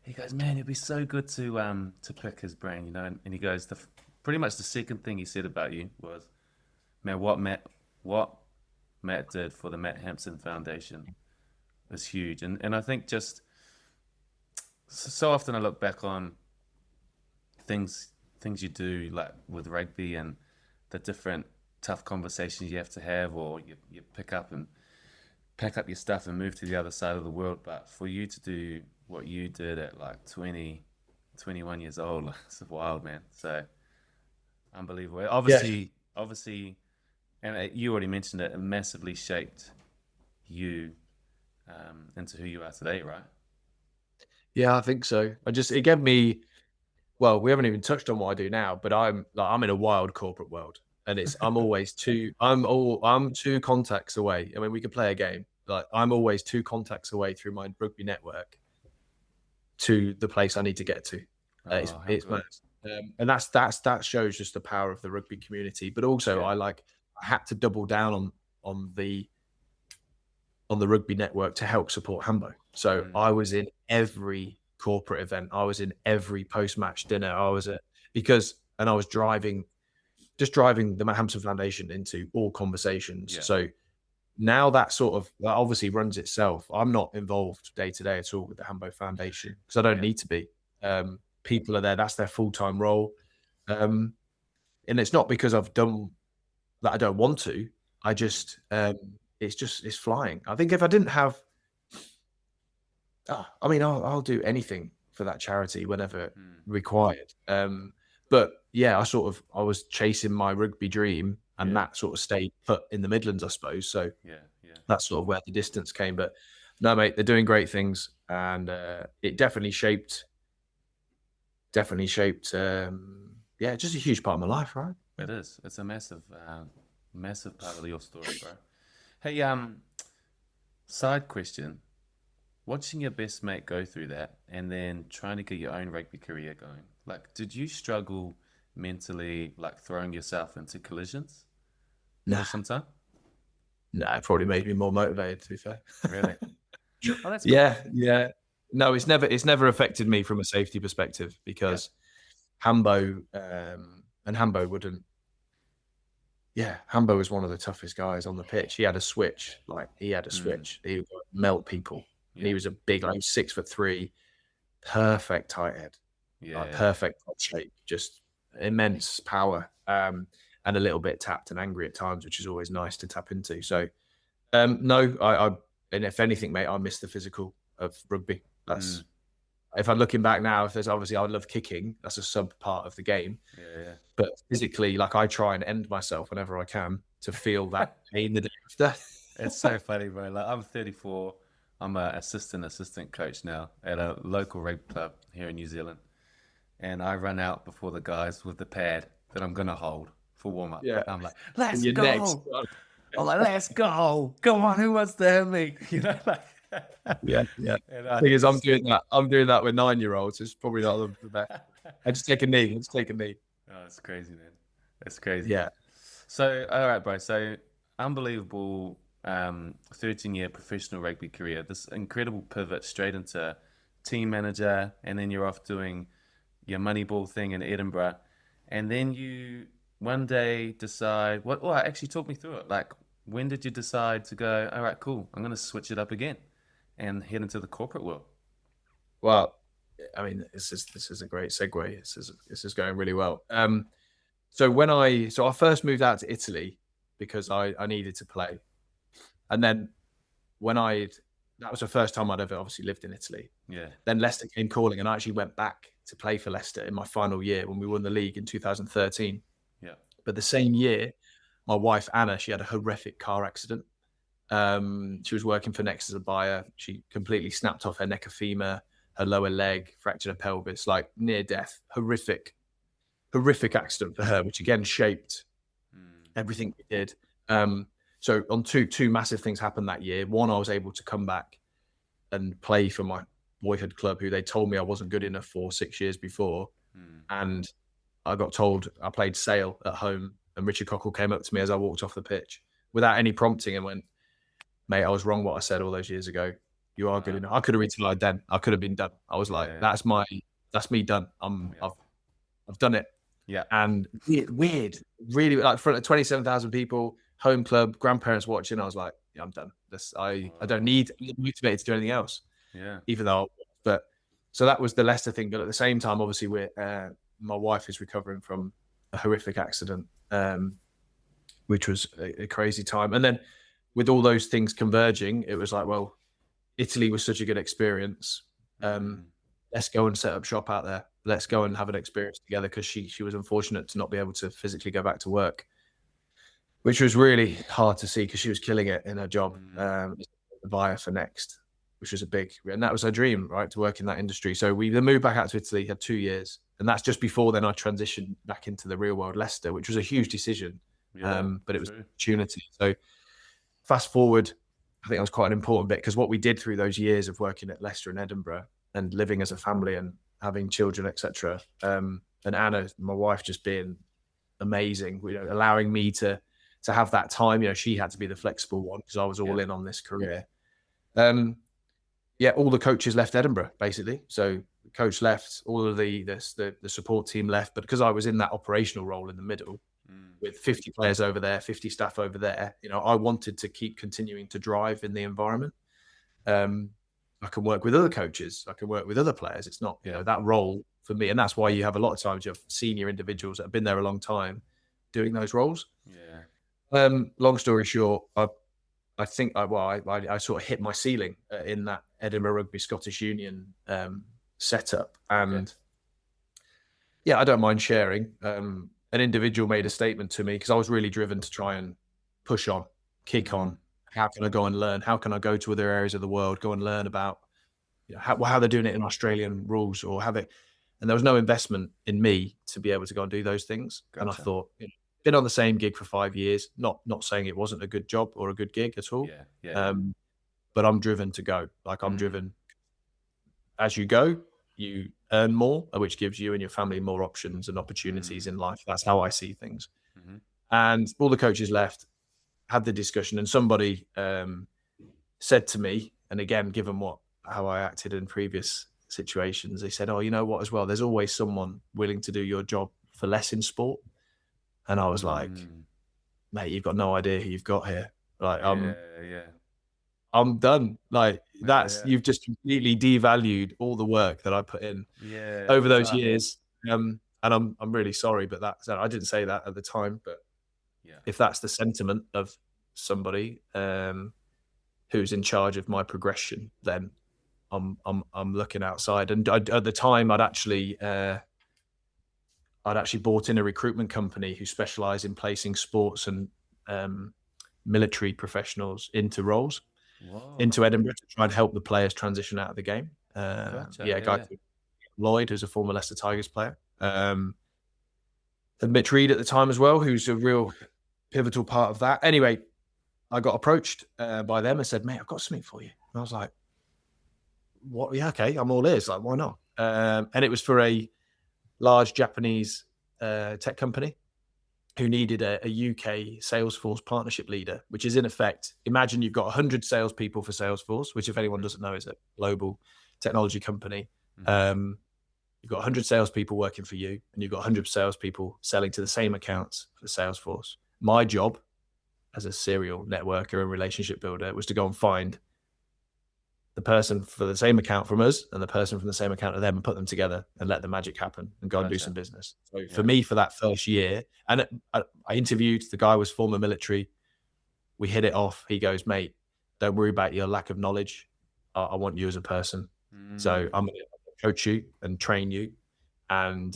He goes, man, it'd be so good to pick his brain, And he goes, pretty much the second thing he said about you was, man, what Matt did for the Matt Hampson Foundation is huge. And I think just So often I look back on things you do like with rugby and the different tough conversations you have to have, or you pick up and pack up your stuff and move to the other side of the world. But for you to do what you did at like 20, 21 years old, like, it's wild, man. So unbelievable. Yeah. Obviously, and you already mentioned it massively shaped you into who you are today, right? Yeah, I think so. It gave me, well, we haven't even touched on what I do now, but I'm in a wild corporate world, and I'm 2 contacts away. I mean, we could play a game. Like, I'm always 2 contacts away through my rugby network to the place I need to get to. Oh, how It's good. mad. And that shows just the power of the rugby community. But also, Yeah. I had to double down on the rugby network to help support Hambo. So Mm, I was in every corporate event. I was in every post-match dinner. And I was driving the Matt Hampson Foundation into all conversations. yeah. So now that obviously runs itself. I'm not involved day to day at all with the Hambo Foundation because I don't Yeah. need to be. People are there. That's their full-time role. Um, and it's not because I've done that I don't want to. I just, it's flying. I think if I didn't have, I mean, I'll do anything for that charity whenever Mm, required. But yeah, I was chasing my rugby dream, and yeah. that sort of stayed put in the Midlands, I suppose. So Yeah. Yeah. that's sort of where the distance came. But no, mate, they're doing great things, and it definitely shaped. Yeah, just a huge part of my life, right? It is. It's a massive part of your story, bro. Hey, side question. Watching your best mate go through that and then trying to get your own rugby career going, like, did you struggle mentally, like throwing yourself into collisions for Nah, some time? nah, it probably made me more motivated. To be fair. Really? Oh, that's cool. Yeah, yeah. No, it's never affected me from a safety perspective Yeah. because Hambo and Hambo wouldn't. Yeah, Hambo was one of the toughest guys on the pitch. He had a switch, Mm, He would melt people, and yeah. he was a big, like 6'3", perfect tight head, like Yeah. perfect top shape, just immense power, and a little bit tapped and angry at times, which is always nice to tap into. So, no, and if anything, mate, I miss the physical of rugby. Mm, That's if I'm looking back now. If there's obviously, I love kicking. That's a sub part of the game, yeah. but physically, like I try and end myself whenever I can to feel that pain the day after. It's so funny, bro. Like, I'm 34. I'm a assistant coach now at a local rugby club here in New Zealand. And I run out before the guys with the pad that I'm gonna hold for warm up. Yeah, I'm like, in let's your next. go. I'm like, let's go. Come on, who wants to hit me? Like, Yeah, yeah. and I Thing think is, I'm it's doing that. I'm doing that with 9-year-olds. It's probably not the best. I just take a knee. Let's take a knee. oh, it's crazy, man. It's crazy. Yeah, So, all right, bro. So, unbelievable 13-year professional rugby career. This incredible pivot straight into team manager, and then you're off doing your Moneyball thing in Edinburgh, and then you one day decide what? Oh, actually, talk me through it. Like, when did you decide to go? All right, cool. I'm gonna switch it up again and head into the corporate world. well, I mean, this is a great segue. This is going really well. So I first moved out to Italy because I needed to play, and then when I that was the first time I'd ever obviously lived in Italy. Yeah, Then Leicester came calling, and I actually went back to play for Leicester in my final year when we won the league in 2013. yeah. But the same year, my wife Anna, she had a horrific car accident. She was working for Next as a buyer. She completely snapped off her neck of femur, her lower leg, fractured her pelvis, like near death. Horrific accident for her, which again shaped Mm, everything we did. So on two massive things happened that year. One, I was able to come back and play for my boyhood club, who they told me I wasn't good enough for 6 years before. mm. And I got told I played Sale at home, and Richard Cockle came up to me as I walked off the pitch without any prompting and went, "Mate, I was wrong what I said all those years ago. You are good Wow. enough." I could have retired then. I could have been done. I was like, Yeah, that's me done. yeah, I've done it. yeah. And weird, really, like, in front of 27,000 people, home club, grandparents watching. I was like, yeah, I'm done. I don't Wow. need, I'm not motivated to do anything else, Yeah. even though, but So that was the Leicester thing. But at the same time, obviously, my wife is recovering from a horrific accident, which was a crazy time. And then with all those things converging, it was like, well, Italy was such a good experience. Let's go and set up shop out there. Let's go and have an experience together, because she was unfortunate to not be able to physically go back to work, which was really hard to see because she was killing it in her job via for Next, which was and that was her dream, right, to work in that industry. So we then moved back out to Italy, had 2 years. And that's just before then I transitioned back into the real world Leicester, which was a huge decision. But it was an opportunity. So fast forward, I think that was quite an important bit, because what we did through those years of working at Leicester and Edinburgh and living as a family and having children, etc. And Anna, my wife, just being amazing, allowing me to have that time. She had to be the flexible one because I was all in on this career. All the coaches left Edinburgh, basically. So the coach left, all of the support team left, but because I was in that operational role in the middle, with 50 players over there, 50 staff over there, I wanted to keep continuing to drive in the environment. I can work with other coaches. I can work with other players. It's not, that role for me. And that's why you have a lot of times you have senior individuals that have been there a long time doing those roles. Long story short, I think I sort of hit my ceiling in that Edinburgh Rugby Scottish Union setup. And I don't mind sharing. An individual made a statement to me because I was really driven to try and push on, kick on. How can I go and learn? How can I go to other areas of the world, go and learn about how they're doing it in Australian rules, or have it? And there was no investment in me to be able to go and do those things. Gotcha. And I thought, been on the same gig for 5 years, not saying it wasn't a good job or a good gig at all. But I'm driven to go. Like I'm driven. As you go, you earn more, which gives you and your family more options and opportunities in life. That's how I see things. And all the coaches left, had the discussion, and somebody said to me, and again, given how I acted in previous situations, they said, "Oh, you know what? As well, there's always someone willing to do your job for less in sport." And I was like, "Mate, you've got no idea who you've got here. Like, I'm done. Like you've just completely devalued all the work that I put in over those years." And I'm really sorry, but I didn't say that at the time. But if that's the sentiment of somebody who's in charge of my progression, then I'm looking outside. And at the time, I'd actually bought in a recruitment company who specialised in placing sports and military professionals into roles. Into Edinburgh to try and help the players transition out of the game. A guy called Lloyd, who's a former Leicester Tigers player. And Mitch Reed at the time as well, who's a real pivotal part of that. Anyway, I got approached by them and said, "Mate, I've got something for you." And I was like, "What? Yeah, okay, I'm all ears. Like, why not?" And it was for a large Japanese tech company who needed a UK Salesforce partnership leader, which is in effect, imagine you've got 100 salespeople for Salesforce, which if anyone doesn't know is a global technology company. You've got 100 salespeople working for you, and you've got 100 salespeople selling to the same accounts for Salesforce. My job as a serial networker and relationship builder was to go and find the person for the same account from us and the person from the same account of them and put them together and let the magic happen and go and do some business. So for me, for that first year, and I interviewed, the guy was former military. We hit it off. He goes, "Mate, don't worry about your lack of knowledge. I want you as a person. So I'm going to coach you and train you. But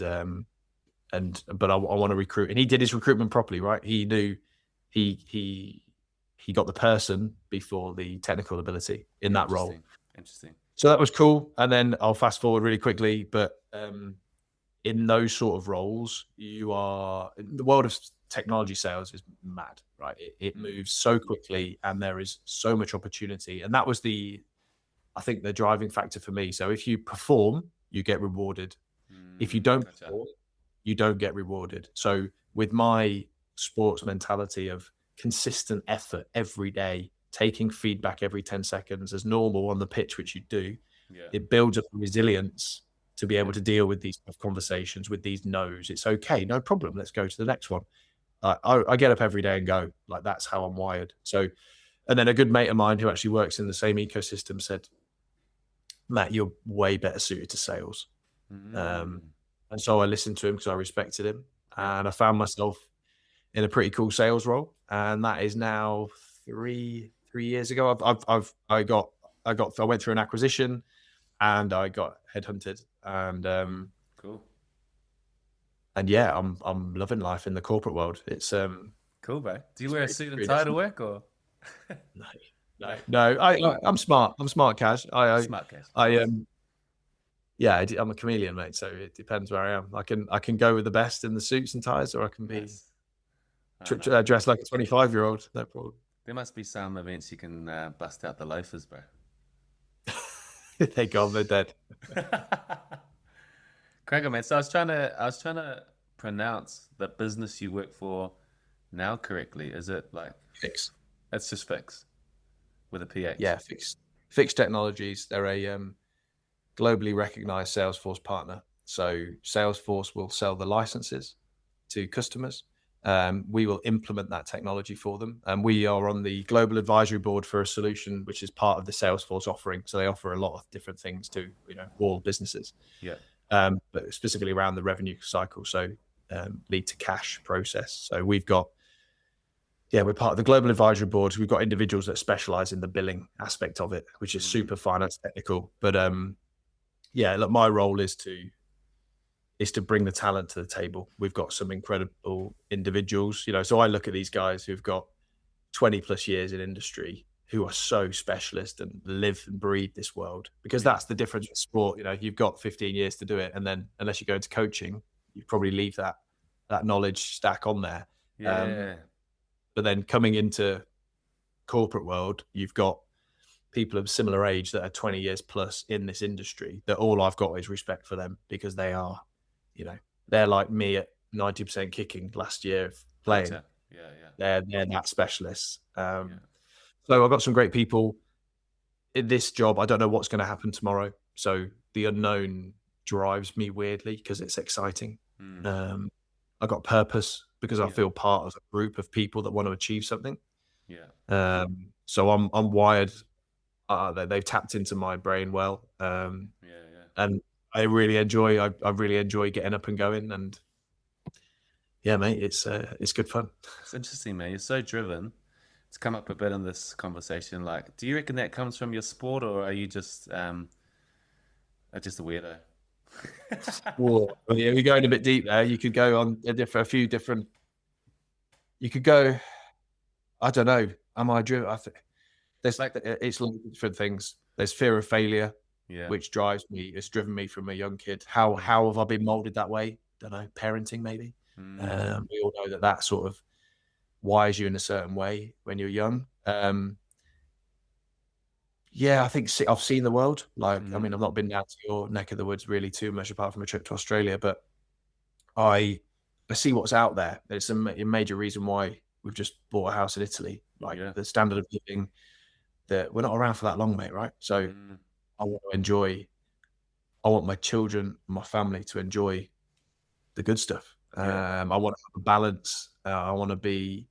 I want to recruit." And he did his recruitment properly, right? He knew he got the person before the technical ability in that role. Interesting. So that was cool. And then I'll fast forward really quickly, but in those sort of roles, the world of technology sales is mad, right? It moves so quickly and there is so much opportunity. And that was I think the driving factor for me. So if you perform, you get rewarded. If you don't perform, you don't get rewarded. So with my sports mentality of consistent effort every day, taking feedback every 10 seconds as normal on the pitch, which you do, it builds up resilience to be able to deal with these conversations, with these no's. It's okay, no problem. Let's go to the next one. I get up every day and go, like, that's how I'm wired. So, and then a good mate of mine who actually works in the same ecosystem said, Matt, you're way better suited to sales. And so I listened to him because I respected him, and I found myself in a pretty cool sales role. And that is now three years ago. I went through an acquisition, and I got headhunted, and Cool. and yeah, I'm loving life in the corporate world. It's Cool, bro. Do you wear a suit and really tie to different. work, or No. I'm smart. I'm smart, Cash. smart cash? Yeah, I'm a chameleon, mate. So it depends where I am. I can go with the best in the suits and ties, or I can be Nice. No. dressed like a 25-year-old. No problem. There must be some events you can bust out the loafers, bro. They're gone. They're dead. Craig, man. So I was trying to pronounce the business you work for now correctly. Is it like Fix. it's just Fix with a PH? Yeah, Fix Technologies. They're a globally recognized Salesforce partner. So Salesforce will sell the licenses to customers. We will implement that technology for them. And we are on the global advisory board for a solution which is part of the Salesforce offering. So they offer a lot of different things to all businesses. Yeah. But specifically around the revenue cycle. So lead to cash process. So we're part of the global advisory board. We've got individuals that specialize in the billing aspect of it, which is super finance technical. But look, my role is to bring the talent to the table. We've got some incredible individuals, so I look at these guys who've got 20 plus years in industry, who are so specialist and live and breathe this world, because that's the difference with sport. You've got 15 years to do it. And then unless you go into coaching, you probably leave that knowledge stack on there. Yeah. But then coming into corporate world, you've got people of similar age that are 20 years plus in this industry, that all I've got is respect for them, because they are, they're like me at 90% kicking last year playing. Gotcha. They're that specialists. So I've got some great people in this job. I don't know what's going to happen tomorrow. So the unknown drives me weirdly, because it's exciting. I got purpose because I feel part of a group of people that want to achieve something. So I'm wired. They've tapped into my brain well. And I really enjoy getting up and going. And yeah, mate, it's good fun. It's interesting, man. You're so driven. It's come up a bit in this conversation. Like, do you reckon that comes from your sport, or are you just a weirdo? Well, yeah, we're going a bit deep there. You could go on a few different. You could go. I don't know. Am I driven? I think it's different things. There's fear of failure, which drives me. It's driven me from a young kid. How have I been molded that way? Don't know. Parenting, maybe. We all know that sort of wires you in a certain way when you're young. I think I've seen the world. Like, I mean, I've not been down to your neck of the woods really too much, apart from a trip to Australia, but I see what's out there. It's a major reason why we've just bought a house in Italy. Like, the standard of living, that we're not around for that long, mate, right? So I want my children, my family to enjoy the good stuff. I want to have a balance. I want to be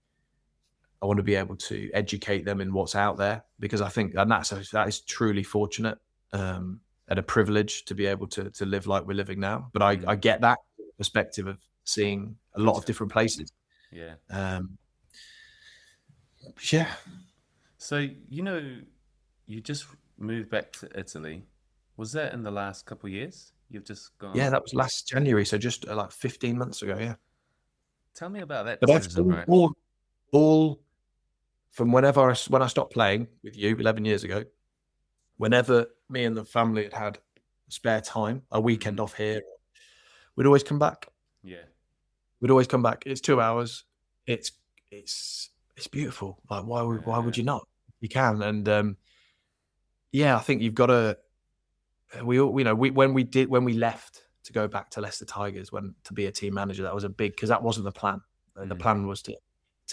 able to educate them in what's out there, because I think, and that is truly fortunate and a privilege to be able to live like we're living now. But I get that perspective of seeing a lot of different places. So, you just moved back to Italy. Was that in the last couple of years? You've just gone. Yeah, that was last January. So just like 15 months ago. Yeah. Tell me about that But decision, right? all from when I stopped playing with you 11 years ago, whenever me and the family had spare time, a weekend off here, we'd always come back. We'd always come back. It's 2 hours. It's beautiful. Like, why would you not? You can. And I think you've got to. When we left to go back to Leicester Tigers, to be a team manager, that was a big, because that wasn't the plan. The plan was to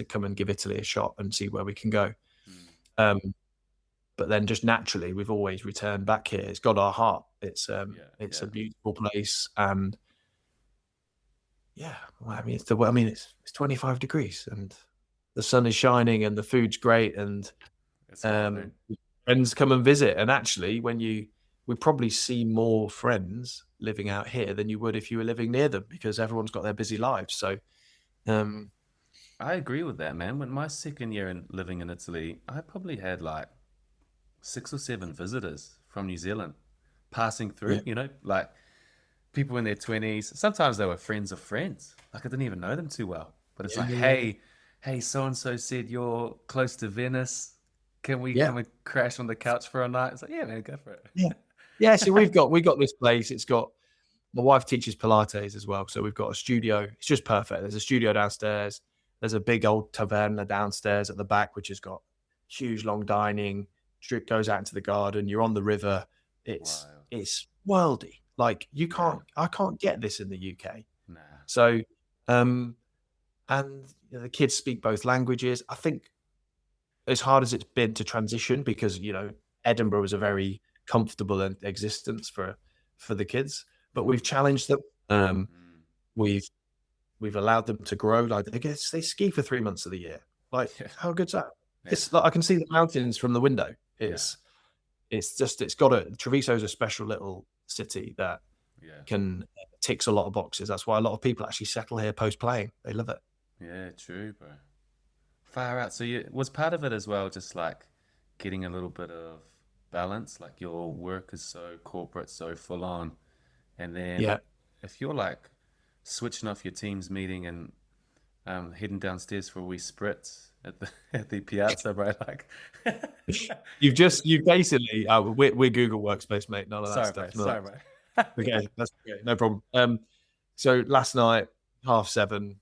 come and give Italy a shot and see where we can go. But then just naturally, we've always returned back here. It's got our heart. It's a beautiful place, and it's 25 degrees and the sun is shining and the food's great, and friends come and visit. And actually, when you we probably see more friends living out here than you would if you were living near them, because everyone's got their busy lives. So, um, I agree with that, man. When my second year in living in Italy, I probably had like 6 or 7 visitors from New Zealand passing yeah, through, like people in their 20s. Sometimes they were friends of friends. Like I didn't even know them too well. But it's yeah, like, yeah, yeah, hey, so and so said you're close to Venice. Can we yeah, come and crash on the couch for a night? It's like, yeah, man, go for it. yeah. Yeah, so we got this place. It's got my wife teaches Pilates as well, so we've got a studio. It's just perfect. There's a studio downstairs. There's a big old taverna downstairs at the back, which has got huge long dining. Strip goes out into the garden. You're on the river. It's Wow. it's worldy. Like Yeah. I can't get this in the UK. Nah. So, um, and the kids speak both languages. I think as hard as it's been to transition, because Edinburgh was a very comfortable existence for the kids, but we've challenged them. Mm. We've we've allowed them to grow. Like they ski for 3 months of the year. Like Yeah. how good's that? Yeah. It's like I can see the mountains from the window. Yeah. It's got a Treviso's a special little city that Yeah. can ticks a lot of boxes. That's why a lot of people actually settle here post playing. They love it. Yeah, true, bro. Far out. So you was part of it as well, just like getting a little bit of balance. Like your work is so corporate, so full on, and then Yeah. if you're like switching off your team's meeting and heading downstairs for a wee spritz at the at the piazza, bro. Like, You basically we're Google Workspace, mate. None of that sorry, bro. stuff. Sorry, bro. Okay, that's okay, no problem. So last night, 7:30,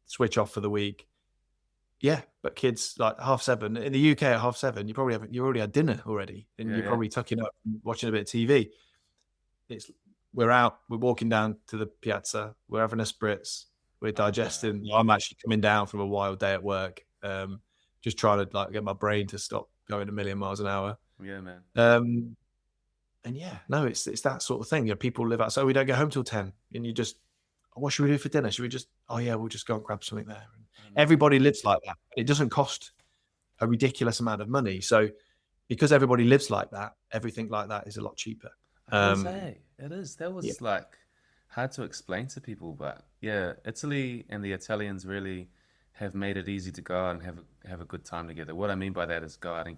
switch off for the week. Yeah, but kids like 7:30 in the UK at 7:30, you already had dinner already, and Yeah, you're yeah. probably tucking up, watching a bit of TV. It's we're out, we're walking down to the piazza, we're having a spritz, we're Oh wow. digesting. I'm actually coming down from a wild day at work, just trying to like get my brain to stop going a million miles an hour. Yeah, man. Um, And yeah, no, it's that sort of thing. People live outside. We don't get home till 10, and you just, what should we do for dinner? Should we just? Oh yeah, we'll just go and grab something there. And I know. everybody lives like that. It doesn't cost a ridiculous amount of money. So because everybody lives like that, everything like that is a lot cheaper. It is, Um, eh? It is. That yeah, was like hard to explain to people, but yeah, Italy and the Italians really have made it easy to go out and have a good time together. What I mean by that is go out and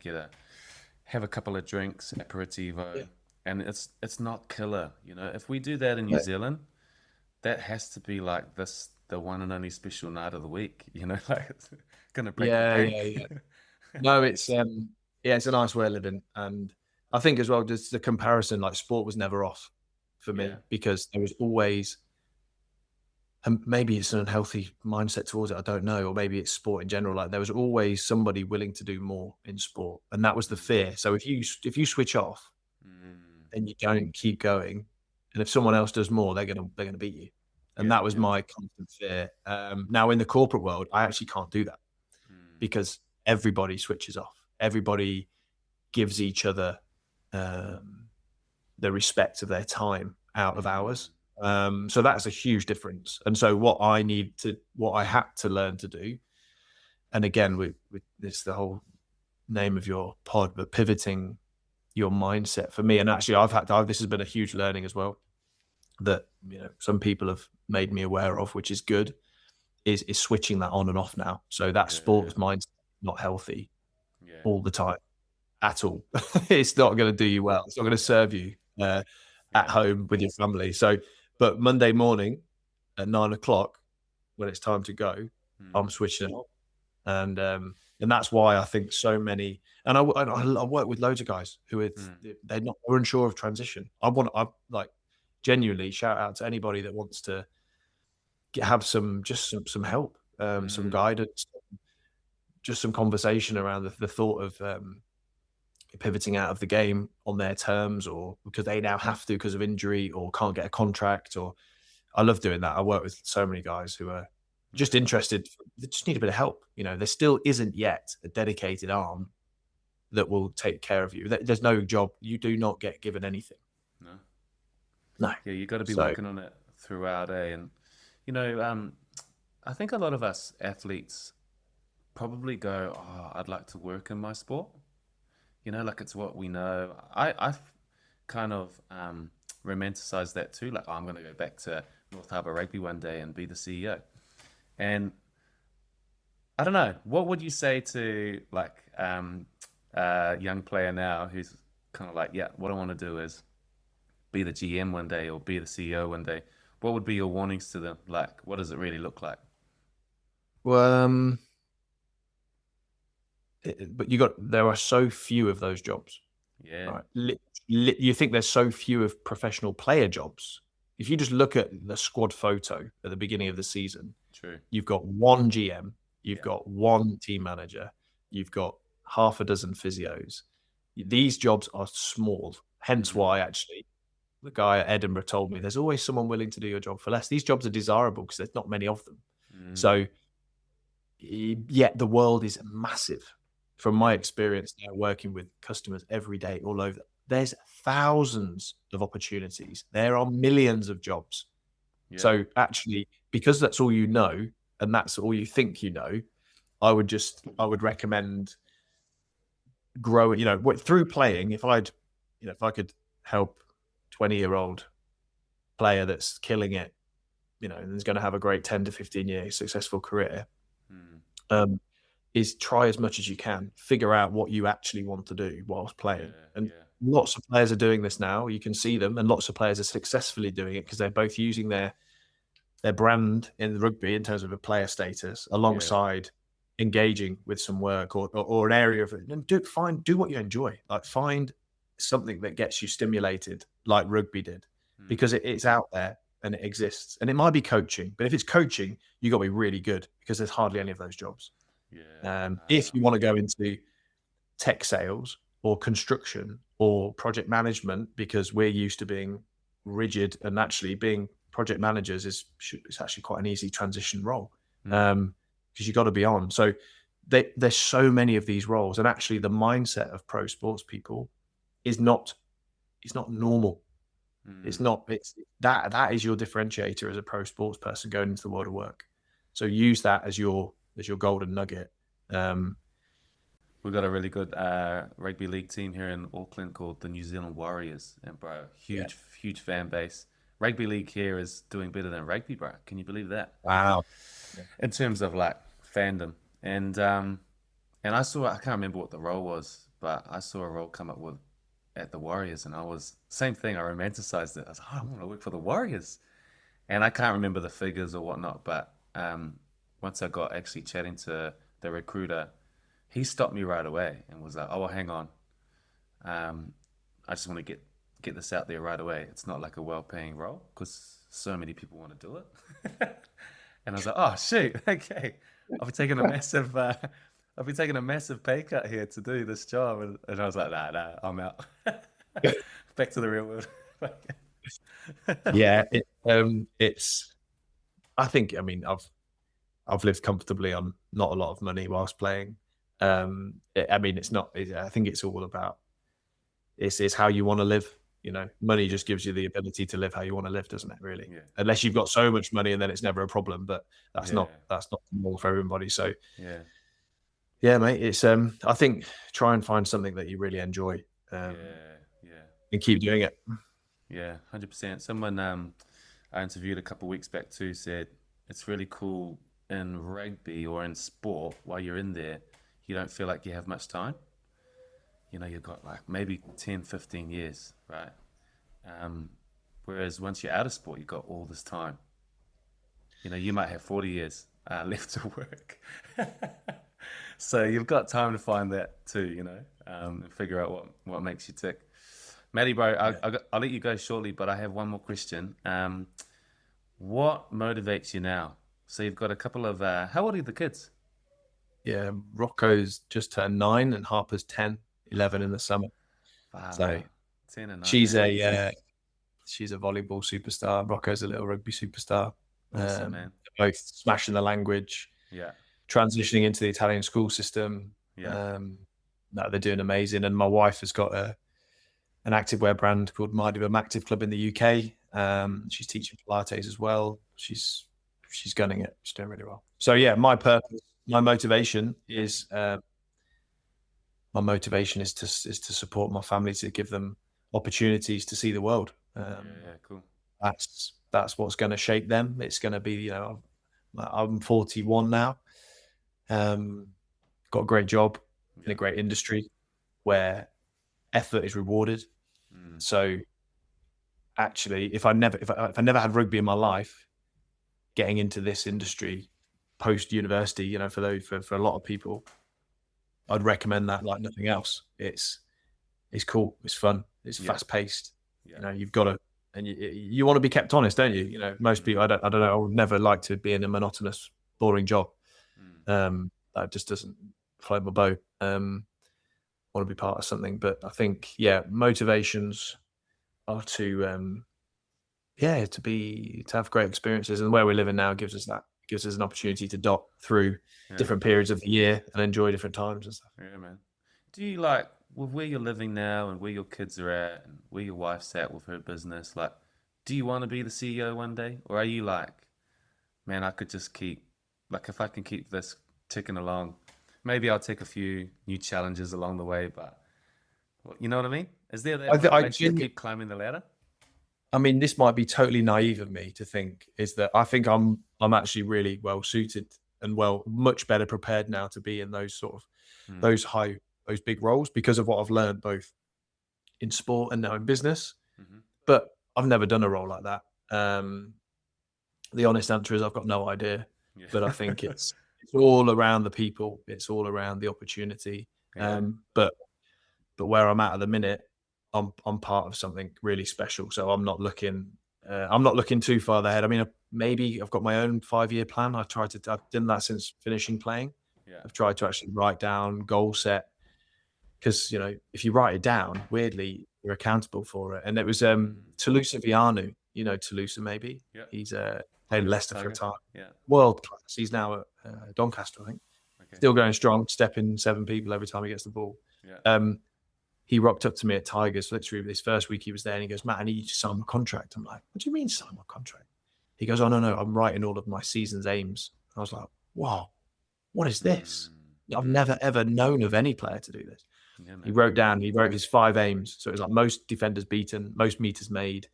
have a couple of drinks, yeah, aperitivo, and it's not killer. If we do that in New yeah, Zealand, that has to be like the one and only special night of the week. Like it's gonna break the yeah, bank. yeah, yeah. No, it's yeah, it's a nice way of living, and I think as well, just the comparison, like sport was never off for Yeah. me, because there was always. And maybe it's an unhealthy mindset towards it, I don't know, or maybe it's sport in general. Like there was always somebody willing to do more in sport, and that was the Mm, fear. So if you switch off mm, and you don't keep going, and if someone else does more, they're gonna beat you. And yeah, that was yeah. my constant fear. Now in the corporate world, I actually can't do that, Mm, because everybody switches off. Everybody gives each other um, the respect of their time out of mm, hours. So that's a huge difference. And so what I had to learn to do, and again, with this the whole name of your pod, but pivoting your mindset for me. And actually, this has been a huge learning as well, that some people have made me aware of, which is good, is switching that on and off now. So that yeah, sports mindset, not healthy yeah, all the time at all. It's not going to do you well. It's not going to yeah, serve you at yeah. home with your family. So, but Monday morning at 9 o'clock, when it's time to go, I'm Mm, switching it on, and that's why I think so many. And I work with loads of guys who mm, they're unsure of transition. I like genuinely shout out to anybody that wants to have some help, some mm, guidance, just some conversation around the thought of pivoting out of the game on their terms, or because they now have to because of injury or can't get a contract. Or I love doing that. I work with so many guys who are just yeah. interested. They just need a bit of help. There still isn't yet a dedicated arm that will take care of you. There's no job. You do not get given anything. No. No. Yeah, you got to be So working on it throughout, eh? And you know, um, I think a lot of us athletes probably go, "Oh, I'd like to work in my sport." Like it's what we know. I kind of romanticize that too. Like, oh, I'm going to go back to North Harbour Rugby one day and be the CEO. And I don't know, what would you say to like a young player now who's kind of like, yeah, what I want to do is be the GM one day or be the CEO one day? What would be your warnings to them? Like, what does it really look like? Well, but there are so few of those jobs, Yeah, right? You think there's so few of professional player jobs. If you just look at the squad photo at the beginning of the season, true. you've got one GM, you've Yeah. got one team manager, you've got half a dozen physios. These jobs are small. Hence Mm, why actually the guy at Edinburgh told me there's always someone willing to do your job for less. These jobs are desirable because there's not many of them. mm, So yet the world is massive. From my yeah, experience now working with customers every day all over, there's thousands of opportunities. There are millions of jobs. yeah, So actually, because that's all you know and that's all you think you know, I would recommend growing, through playing. If I could help 20-year-old player that's killing it, and is going to have a great 10 to 15 year successful career, mm, um, is try as much as you can, figure out what you actually want to do whilst yeah, playing. And yeah, lots of players are doing this now. You can see them, and lots of players are successfully doing it because they're both using their brand in the rugby in terms of a player status yeah, alongside engaging with some work or an area of it. And do what you enjoy. Like find something that gets you stimulated like rugby did, mm, because it's out there and it exists. And it might be coaching, but if it's coaching, you got to be really good because there's hardly any of those jobs. yeah. If you want to go into tech sales or construction or project management, because we're used to being rigid, and actually being project managers it's actually quite an easy transition role, Mm, because you got to be on. So there's so many of these roles, and actually the mindset of pro sports people is not it's not normal. mm. It's that is your differentiator as a pro sports person going into the world of work. So use that as your golden nugget. Um, We've got a really good rugby league team here in Auckland called the New Zealand Warriors, and bro, yeah. huge fan base. Rugby league here is doing better than rugby, bro. Can you believe that? Wow. Yeah. In terms of like fandom, and I can't remember what the role was, but I saw a role come up with at the Warriors, and I was same thing. I romanticized it. I was like, oh, I want to work for the Warriors, and I can't remember the figures or whatnot, but once I got actually chatting to the recruiter, he stopped me right away and was like, "Oh, well, hang on. I just want to get this out there right away. It's not like a well-paying role because so many people want to do it." And I was like, "Oh, shoot. Okay, I'll be taking a massive, I'll be taking a massive pay cut here to do this job." And I was like, "Nah, I'm out. Back to the real world." Yeah, it's. I think. I mean, I've lived comfortably on not a lot of money whilst playing. I mean, it's not. I think it's all about. It's how you want to live. Money Yeah, just gives you the ability to live how you want to live, doesn't it? Really, yeah, unless you've got so much money, and then it's never a problem. But yeah, that's not normal for everybody. So yeah, yeah, mate. It's. I think try and find something that you really enjoy, yeah, yeah. and keep doing it. Yeah, 100%. Someone I interviewed a couple of weeks back too said it's really cool in rugby or in sport while you're in there, you don't feel like you have much time. You've got like maybe 10, 15 years, right? Um, Whereas once you're out of sport, you've got all this time. You might have 40 years left to work. So you've got time to find that too, and figure out what makes you tick. Matty, bro, Yeah. I'll let you go shortly, but I have one more question. What motivates you now? So you've got a couple of, how old are the kids? Yeah, Rocco's just turned 9 and Harper's 10, 11 in the summer. So Wow, 10 and 9, she's man. she's a volleyball superstar. Rocco's a little rugby superstar. Awesome, man. Both smashing the language, Yeah, transitioning into the Italian school system. yeah. No, they're doing amazing. And my wife has got an activewear brand called Mardivam Active Club in the UK. Mm, She's teaching Pilates as well. She's gunning it. She's doing really well. So yeah, my purpose, my motivation is to support my family, to give them opportunities to see the world. Cool. That's what's going to shape them. It's going to be, I'm 41 now. Got a great job in a great industry where effort is rewarded. So actually, if I never had rugby in my life, getting into this industry post university, for a lot of people, I'd recommend that like nothing else. It's cool. It's fun. It's fast paced. You've got to, and you want to be kept honest, don't you? Most people, I don't know. I would never like to be in a monotonous, boring job. That just doesn't float my boat. Want to be part of something, but I think, motivations are to have great experiences, and where we're living now gives us an opportunity to dot through different periods of the year and enjoy different times and stuff. Yeah, man. Do you like, with where you're living now and where your kids are at and where your wife's at with her business, like, do you want to be the CEO one day? Or are you like, man, I could just keep, like, if I can keep this ticking along, maybe I'll take a few new challenges along the way, but you know what I mean? Is there that motivation to keep climbing the ladder? I mean, this might be totally naive of me to think, is that I think I'm actually really well suited and much better prepared now to be in those sort of those big roles because of what I've learned both in sport and now in business. But I've never done a role like that. The honest answer is I've got no idea. But I think it's all around the people. It's all around the opportunity. But where I'm at the minute, I'm part of something really special. So I'm not looking too far ahead. I mean, maybe I've got my own 5-year plan. I've done that since finishing playing. I've tried to actually write down goal set, because if you write it down, weirdly you're accountable for it. And it was Toulouse Vianu, Toulouse maybe. He's played Leicester for a time. World class. He's now at Doncaster, I think. Still going strong, stepping 7 people every time he gets the ball. He rocked up to me at Tigers literally this first week he was there, and he goes, "Matt, I need you to sign my contract." I'm like, "What do you mean sign my contract?" He goes, "Oh, no, I'm writing all of my season's aims." I was like, "Wow, what is this? I've never ever known of any player to do this." He wrote his 5 aims. So it was like most defenders beaten, most meters made,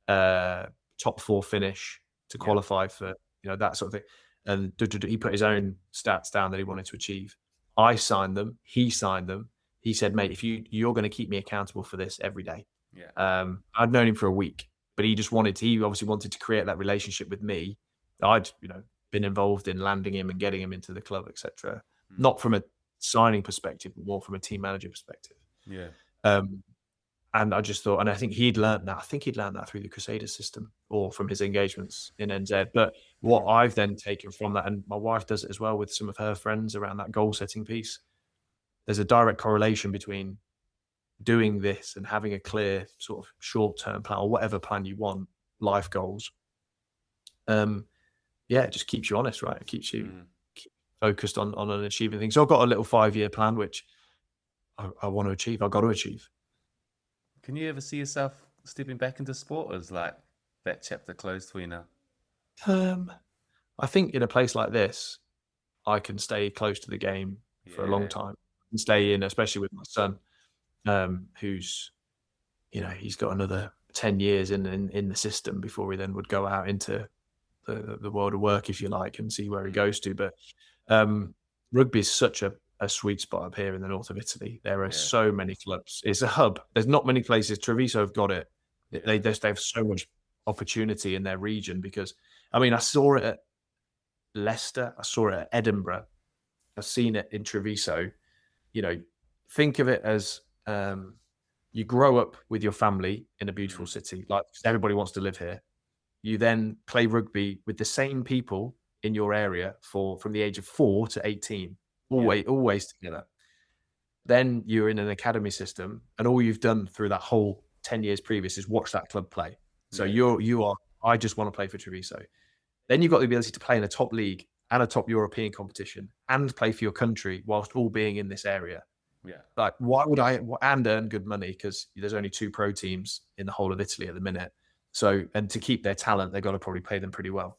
top 4 finish to qualify for, that sort of thing. And he put his own stats down that he wanted to achieve. I signed them. He signed them. He said, "Mate, if you're going to keep me accountable for this every day." I'd known him for a week, but he obviously wanted to create that relationship with me. I'd, been involved in landing him and getting him into the club, etc. Not from a signing perspective, but more from a team manager perspective. And I just thought, and I think he'd learned that. I think he'd learned that through the Crusaders system or from his engagements in NZ. But what I've then taken from that, and my wife does it as well with some of her friends around that goal setting piece, there's a direct correlation between doing this and having a clear sort of short-term plan or whatever plan you want, life goals. It just keeps you honest, right? It keeps you focused on achieving things. So I've got a little 5-year plan, which I want to achieve. I've got to achieve. Can you ever see yourself stepping back into sport, or is like that chapter closed for you now? I think in a place like this, I can stay close to the game for a long time and stay in, especially with my son, who's, he's got another 10 years in the system before he then would go out into the world of work, if you like, and see where he goes to. But rugby is such a sweet spot up here in the north of Italy. There are so many clubs. It's a hub. There's not many places. Treviso have got it. They have so much opportunity in their region because, I mean, I saw it at Leicester. I saw it at Edinburgh. I've seen it in Treviso. Think of it as you grow up with your family in a beautiful city. Like everybody wants to live here. You then play rugby with the same people in your area from the age of 4 to 18. Always together. Then you're in an academy system, and all you've done through that whole 10 years previous is watch that club play. So you are. I just want to play for Treviso. Then you've got the ability to play in a top league and a top European competition and play for your country whilst all being in this area. Like, why would I and earn good money? Because there's only 2 pro teams in the whole of Italy at the minute. So, and to keep their talent, they've got to probably pay them pretty well.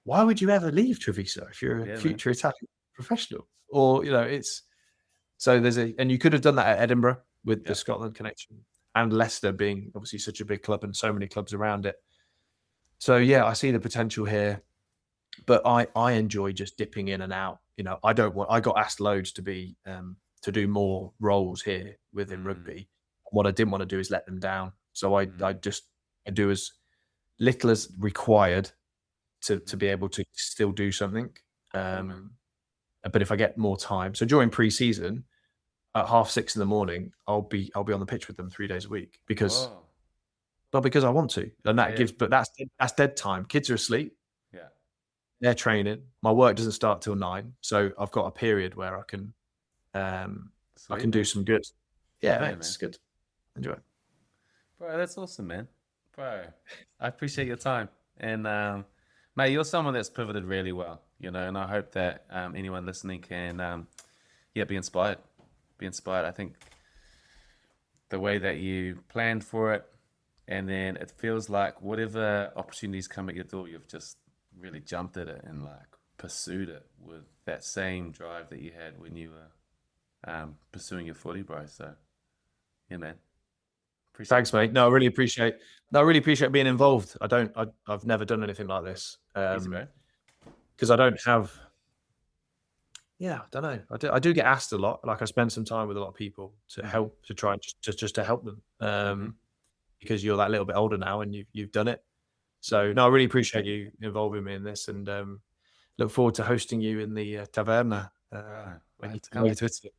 Why would you ever leave Treviso if you're a future Italian professional? Or, it's so and you could have done that at Edinburgh with the Scotland connection. and Leicester being obviously such a big club and so many clubs around it. So yeah, I see the potential here, but I enjoy just dipping in and out. I got asked loads to be to do more roles here within rugby. What I didn't want to do is let them down. So I do as little as required to be able to still do something. But if I get more time, so during pre-season at 6:30 in the morning, I'll be on the pitch with them 3 days a week because I want to, and that's dead time. Kids are asleep. Yeah. They're training. My work doesn't start till 9, so I've got a period where I can do some good. Yeah, man. It's good. Enjoy it. Bro, that's awesome, man. Bro, I appreciate your time. And mate, you're someone that's pivoted really well, and I hope that anyone listening can be inspired. I think the way that you planned for it, and then it feels like whatever opportunities come at your door, you've just really jumped at it and like pursued it with that same drive that you had when you were pursuing your footy, bro. So yeah, man. Thanks, mate. No, I really appreciate being involved. I've never done anything like this. Easy, bro. Because I don't have. Yeah, I don't know. I do get asked a lot. Like I spend some time with a lot of people to help, to try just to help them. Because you're that little bit older now and you've done it. So no, I really appreciate you involving me in this, and look forward to hosting you in the taverna when you come to Italy.